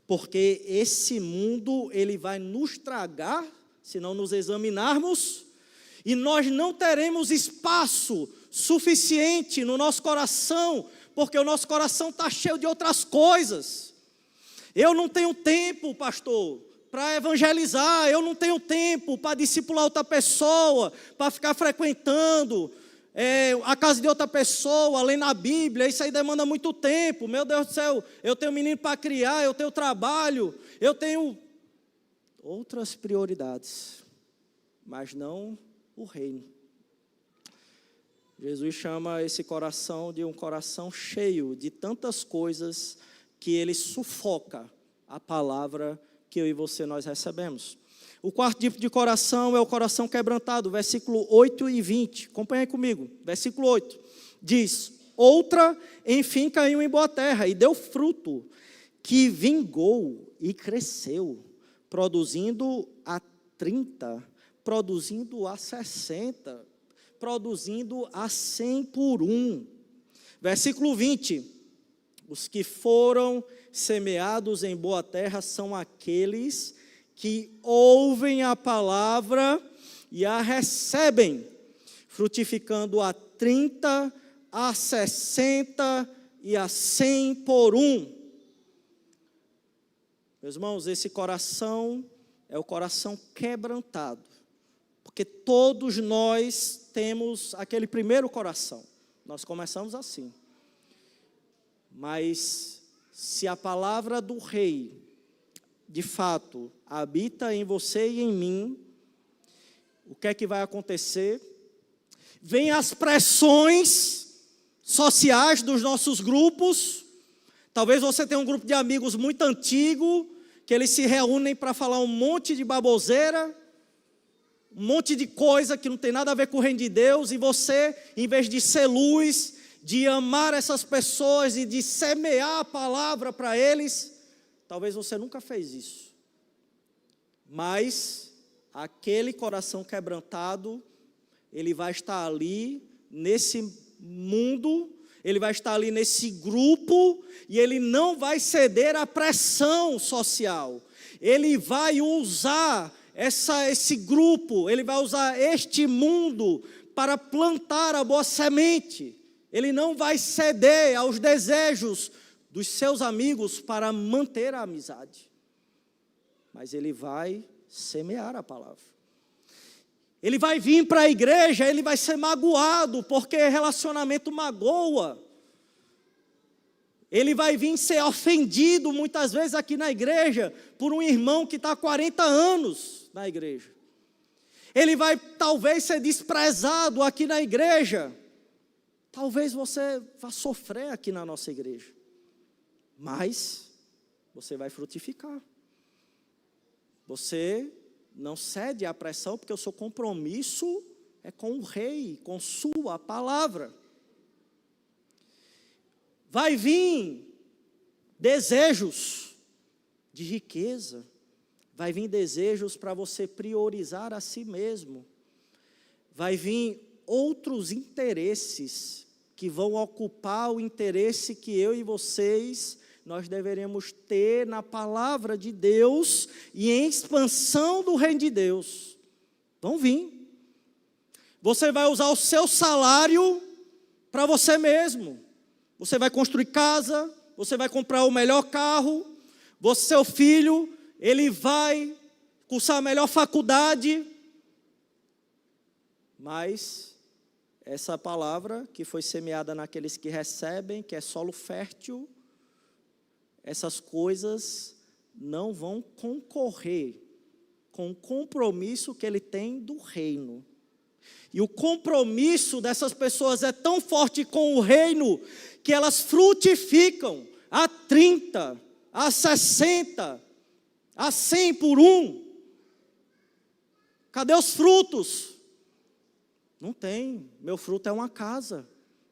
Porque esse mundo, ele vai nos tragar, se não nos examinarmos, e nós não teremos espaço suficiente no nosso coração, porque o nosso coração está cheio de outras coisas. Eu não tenho tempo, pastor, para evangelizar, eu não tenho tempo para discipular outra pessoa, para ficar frequentando a casa de outra pessoa, lendo a Bíblia, isso aí demanda muito tempo. Meu Deus do céu, eu tenho menino para criar, eu tenho trabalho, eu tenho outras prioridades, mas não o reino. Jesus chama esse coração de um coração cheio de tantas coisas que ele sufoca a palavra que eu e você nós recebemos. O quarto tipo de coração é o coração quebrantado, versículo 8 e 20. Acompanhe comigo, versículo 8. Diz: outra, enfim, caiu em boa terra e deu fruto, que vingou e cresceu, produzindo a 30, produzindo a 60, produzindo a 100 por um. Versículo 20. Os que foram semeados em boa terra são aqueles que ouvem a palavra e a recebem, frutificando a 30, a 60 e a 100 por um. Meus irmãos, esse coração é o coração quebrantado, porque todos nós temos aquele primeiro coração, nós começamos assim. Mas se a palavra do Rei, de fato, habita em você e em mim, o que é que vai acontecer? Vem as pressões sociais dos nossos grupos. Talvez você tenha um grupo de amigos muito antigo, que eles se reúnem para falar um monte de baboseira, um monte de coisa que não tem nada a ver com o reino de Deus, e você, em vez de ser luz, de amar essas pessoas e de semear a palavra para eles, talvez você nunca fez isso. Mas aquele coração quebrantado, ele vai estar ali nesse mundo, ele vai estar ali nesse grupo, e ele não vai ceder à pressão social. Ele vai usar esse grupo, ele vai usar este mundo para plantar a boa semente. Ele não vai ceder aos desejos dos seus amigos para manter a amizade. Mas ele vai semear a palavra. Ele vai vir para a igreja, ele vai ser magoado, porque relacionamento magoa. Ele vai vir ser ofendido muitas vezes aqui na igreja por um irmão que está há 40 anos na igreja. Ele vai talvez ser desprezado aqui na igreja. Talvez você vá sofrer aqui na nossa igreja. Mas você vai frutificar. Você não cede à pressão, porque o seu compromisso é com o Rei, com sua palavra. Vai vir desejos de riqueza, vai vir desejos para você priorizar a si mesmo, vai vir outros interesses que vão ocupar o interesse que eu e vocês, nós deveremos ter na palavra de Deus e em expansão do reino de Deus. Vão vir. Você vai usar o seu salário para você mesmo. Você vai construir casa, você vai comprar o melhor carro, seu filho, ele vai cursar a melhor faculdade. Mas essa palavra que foi semeada naqueles que recebem, que é solo fértil, essas coisas não vão concorrer com o compromisso que ele tem do reino. E o compromisso dessas pessoas é tão forte com o reino, que elas frutificam a 30, a 60, a 100 por um. Cadê os frutos? Não tem. Meu fruto é uma casa,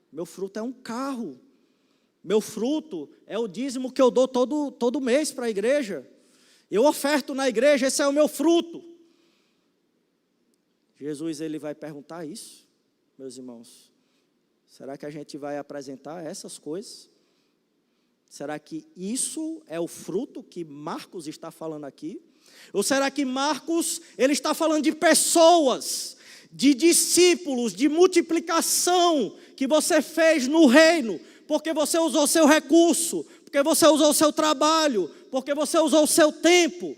meu fruto é um carro, meu fruto é o dízimo que eu dou todo mês para a igreja. Eu oferto na igreja, esse é o meu fruto. Jesus, ele vai perguntar isso, meus irmãos. Será que a gente vai apresentar essas coisas? Será que isso é o fruto que Marcos está falando aqui? Ou será que Marcos, ele está falando de pessoas, de discípulos, de multiplicação que você fez no reino, porque você usou o seu recurso, porque você usou o seu trabalho, porque você usou o seu tempo,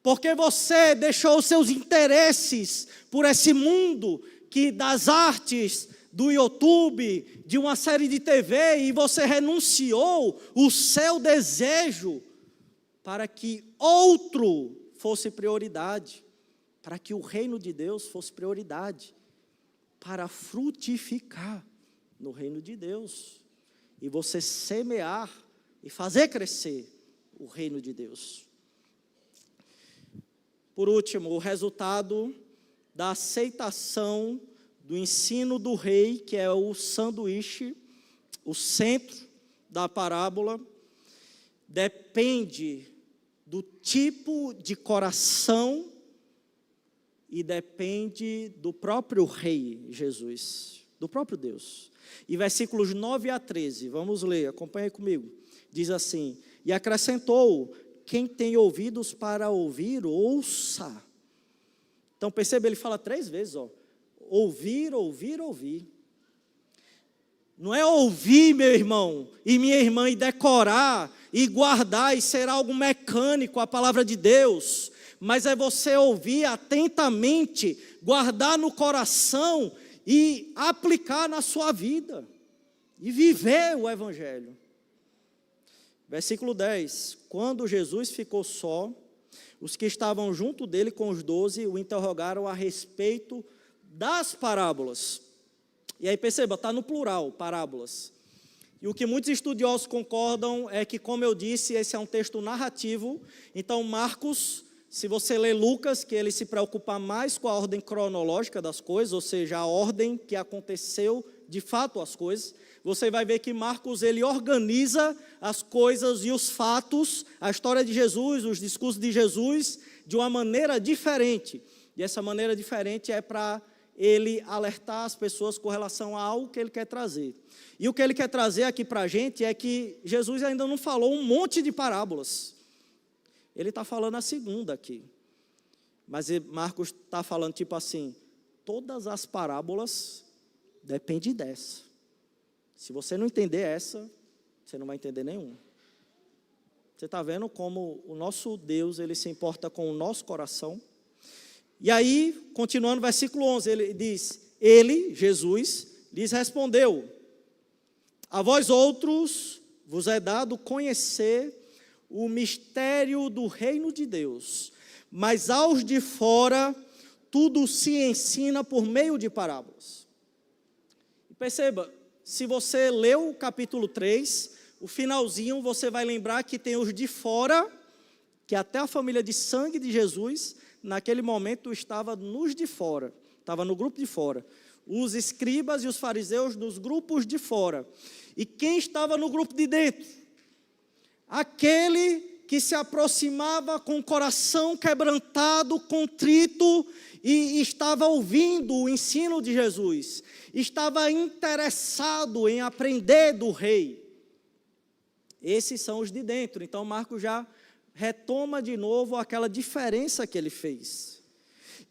porque você deixou os seus interesses por esse mundo que das artes, do YouTube, de uma série de TV, e você renunciou o seu desejo para que outro fosse prioridade, para que o reino de Deus fosse prioridade, para frutificar no reino de Deus, e você semear e fazer crescer o reino de Deus. Por último, o resultado da aceitação do ensino do rei, que é o sanduíche, o centro da parábola, depende do tipo de coração e depende do próprio rei Jesus, do próprio Deus. E versículos 9 a 13, vamos ler, acompanhe comigo. Diz assim: e acrescentou: quem tem ouvidos para ouvir, ouça. Então perceba, ele fala 3 vezes, ouvir, ouvir, ouvir. Não é ouvir, meu irmão e minha irmã, e decorar, e guardar, e ser algo mecânico a palavra de Deus, mas é você ouvir atentamente, guardar no coração e aplicar na sua vida, e viver o Evangelho. Versículo 10, quando Jesus ficou só, os que estavam junto dele com os 12 o interrogaram a respeito das parábolas. E aí perceba, está no plural, parábolas. E o que muitos estudiosos concordam é que, como eu disse, esse é um texto narrativo. Então Marcos, se você ler Lucas, que ele se preocupa mais com a ordem cronológica das coisas, ou seja, a ordem que aconteceu de fato as coisas, você vai ver que Marcos, ele organiza as coisas e os fatos, a história de Jesus, os discursos de Jesus, de uma maneira diferente. E essa maneira diferente é para ele alertar as pessoas com relação a algo que ele quer trazer. E o que ele quer trazer aqui para a gente é que Jesus ainda não falou um monte de parábolas. Ele está falando a segunda aqui. Mas Marcos está falando tipo assim, todas as parábolas dependem dessa. Se você não entender essa, você não vai entender nenhuma. Você está vendo como o nosso Deus, ele se importa com o nosso coração? E aí, continuando, versículo 11, ele diz: ele, Jesus, lhes respondeu: a vós outros vos é dado conhecer o mistério do reino de Deus, mas aos de fora tudo se ensina por meio de parábolas. E perceba, se você leu o capítulo 3, o finalzinho, você vai lembrar que tem os de fora, que até a família de sangue de Jesus, naquele momento estava nos de fora, estava no grupo de fora. Os escribas e os fariseus nos grupos de fora. E quem estava no grupo de dentro? Aquele que se aproximava com o coração quebrantado, contrito, e estava ouvindo o ensino de Jesus, estava interessado em aprender do rei. Esses são os de dentro. Então Marcos já retoma de novo aquela diferença que ele fez.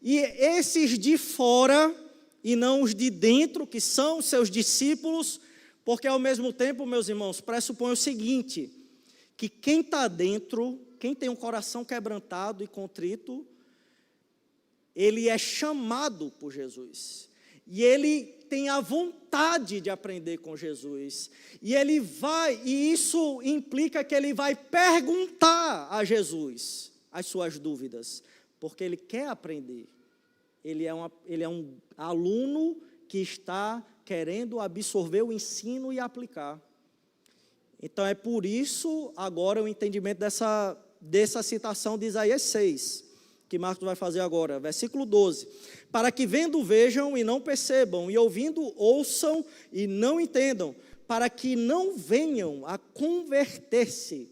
E esses de fora, e não os de dentro, que são seus discípulos, porque ao mesmo tempo, meus irmãos, pressupõe o seguinte, que quem está dentro, quem tem um coração quebrantado e contrito, ele é chamado por Jesus. E ele tem a vontade de aprender com Jesus. E ele vai, e isso implica que ele vai perguntar a Jesus as suas dúvidas, porque ele quer aprender. Ele é um aluno que está querendo absorver o ensino e aplicar. Então é por isso agora o entendimento dessa citação de Isaías 6, que Marcos vai fazer agora, versículo 12. Para que vendo vejam e não percebam, e ouvindo ouçam e não entendam, para que não venham a converter-se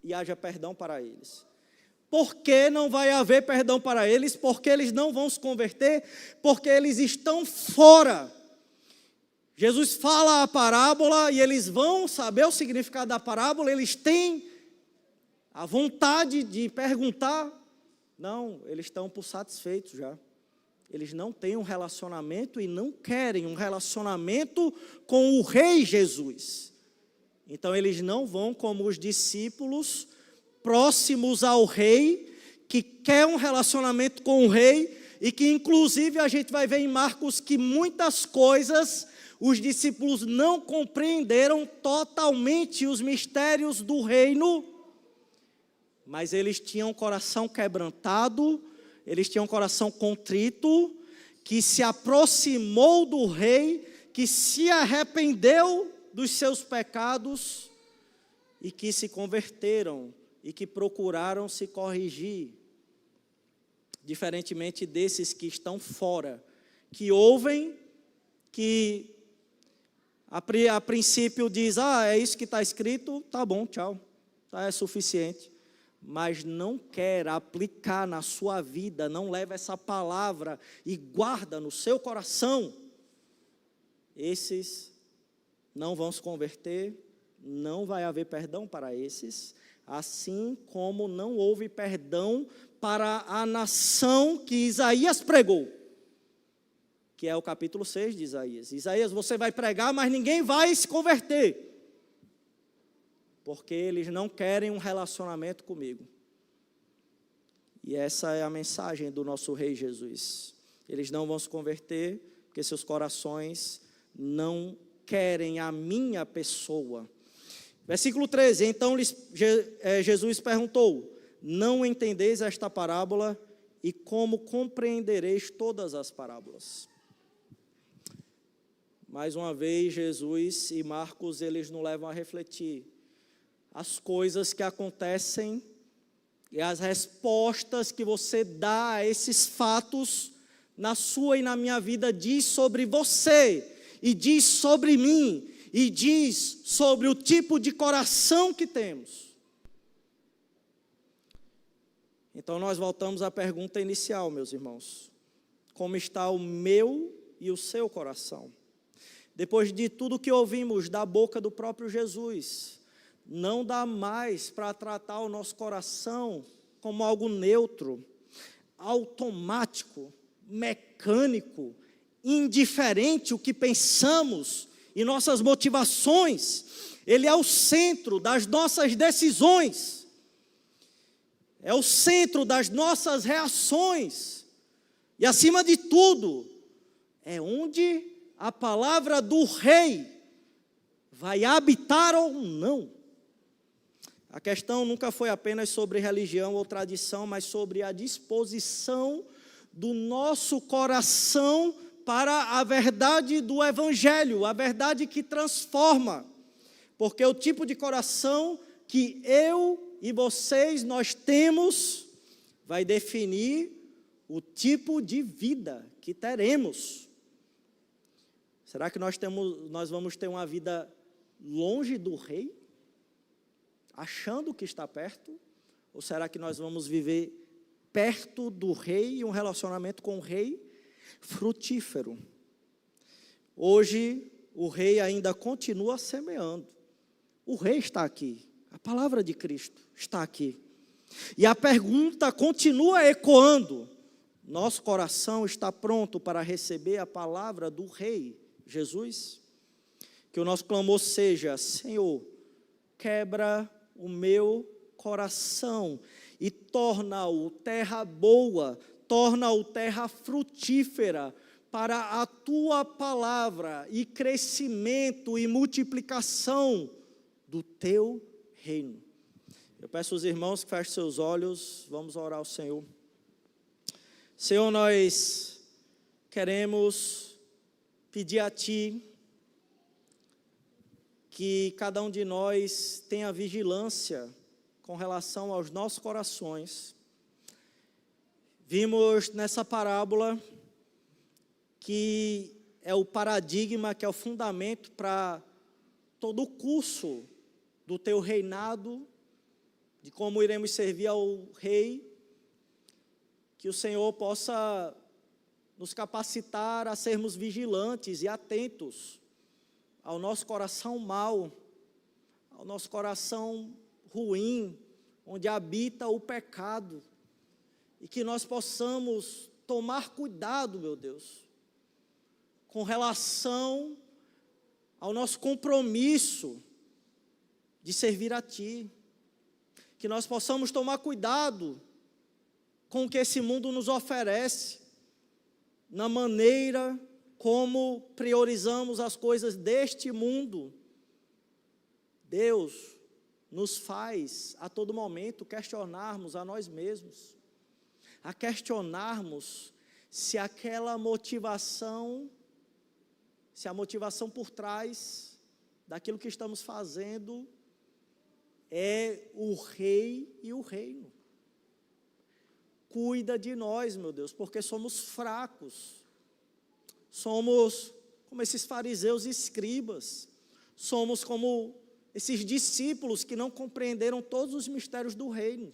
e haja perdão para eles. Por que não vai haver perdão para eles? Porque eles não vão se converter, porque eles estão fora. Jesus fala a parábola e eles vão saber o significado da parábola, eles têm a vontade de perguntar. Não, eles estão por satisfeitos já. Eles não têm um relacionamento e não querem um relacionamento com o Rei Jesus. Então eles não vão como os discípulos próximos ao Rei, que quer um relacionamento com o Rei, e que inclusive a gente vai ver em Marcos que muitas coisas os discípulos não compreenderam totalmente os mistérios do reino, mas eles tinham o coração quebrantado, eles tinham o coração contrito, que se aproximou do rei, que se arrependeu dos seus pecados e que se converteram e que procuraram se corrigir. Diferentemente desses que estão fora, que ouvem, que a princípio diz, é isso que está escrito, tá bom, tchau, é suficiente. Mas não quer aplicar na sua vida, não leva essa palavra e guarda no seu coração, esses não vão se converter, não vai haver perdão para esses, assim como não houve perdão para a nação que Isaías pregou, que é o capítulo 6 de Isaías. Isaías, você vai pregar, mas ninguém vai se converter, porque eles não querem um relacionamento comigo. E essa é a mensagem do nosso Rei Jesus. Eles não vão se converter, porque seus corações não querem a minha pessoa. Versículo 13, então Jesus perguntou, não entendeis esta parábola, e como compreendereis todas as parábolas? Mais uma vez, Jesus e Marcos, eles nos levam a refletir as coisas que acontecem e as respostas que você dá a esses fatos na sua e na minha vida diz sobre você e diz sobre mim e diz sobre o tipo de coração que temos. Então nós voltamos à pergunta inicial, meus irmãos. Como está o meu e o seu coração? Depois de tudo que ouvimos da boca do próprio Jesus, não dá mais para tratar o nosso coração como algo neutro, automático, mecânico, indiferente o que pensamos e nossas motivações. Ele é o centro das nossas decisões, é o centro das nossas reações, e acima de tudo, é onde a palavra do rei vai habitar ou não. A questão nunca foi apenas sobre religião ou tradição, mas sobre a disposição do nosso coração para a verdade do Evangelho, a verdade que transforma. Porque o tipo de coração que eu e vocês nós temos vai definir o tipo de vida que teremos. Será que nós vamos ter uma vida longe do rei? Achando que está perto? Ou será que nós vamos viver perto do rei e um relacionamento com o rei frutífero? Hoje, o rei ainda continua semeando. O rei está aqui. A palavra de Cristo está aqui. E a pergunta continua ecoando. Nosso coração está pronto para receber a palavra do rei Jesus? Que o nosso clamor seja, Senhor, quebra o meu coração e torna-o terra boa, torna-o terra frutífera para a tua palavra e crescimento e multiplicação do teu reino. Eu peço aos irmãos que fechem seus olhos, vamos orar ao Senhor. Senhor, nós queremos pedir a Ti que cada um de nós tenha vigilância com relação aos nossos corações. Vimos nessa parábola que é o paradigma, que é o fundamento para todo o curso do Teu reinado, de como iremos servir ao Rei, que o Senhor possa nos capacitar a sermos vigilantes e atentos ao nosso coração mau, ao nosso coração ruim, onde habita o pecado, e que nós possamos tomar cuidado, meu Deus, com relação ao nosso compromisso de servir a Ti, que nós possamos tomar cuidado com o que esse mundo nos oferece, na maneira como priorizamos as coisas deste mundo, Deus nos faz a todo momento questionarmos a nós mesmos, a questionarmos se aquela motivação, se a motivação por trás daquilo que estamos fazendo é o rei e o reino. Cuida de nós, meu Deus, porque somos fracos. Somos como esses fariseus e escribas. Somos como esses discípulos que não compreenderam todos os mistérios do reino.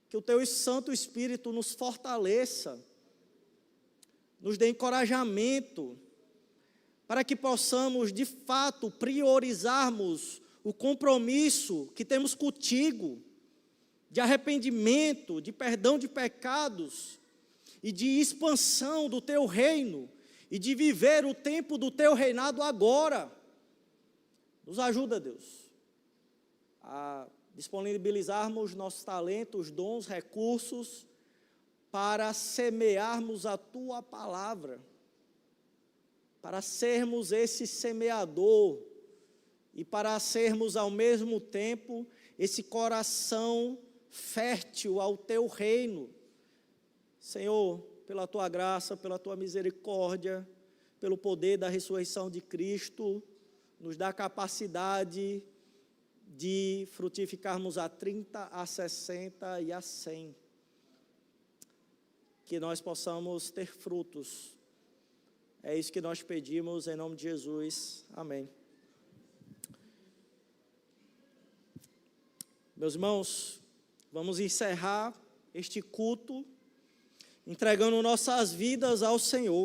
Que o Teu Santo Espírito nos fortaleça, nos dê encorajamento, para que possamos, de fato, priorizarmos o compromisso que temos contigo, de arrependimento, de perdão de pecados, e de expansão do Teu reino, e de viver o tempo do Teu reinado agora. Nos ajuda, Deus, a disponibilizarmos nossos talentos, dons, recursos, para semearmos a Tua palavra, para sermos esse semeador, e para sermos ao mesmo tempo esse coração fértil ao Teu reino. Senhor, pela Tua graça, pela Tua misericórdia, pelo poder da ressurreição de Cristo, nos dá capacidade de frutificarmos a 30, a 60 e a 100. Que nós possamos ter frutos. É isso que nós pedimos em nome de Jesus. Amém. Meus irmãos, vamos encerrar este culto entregando nossas vidas ao Senhor.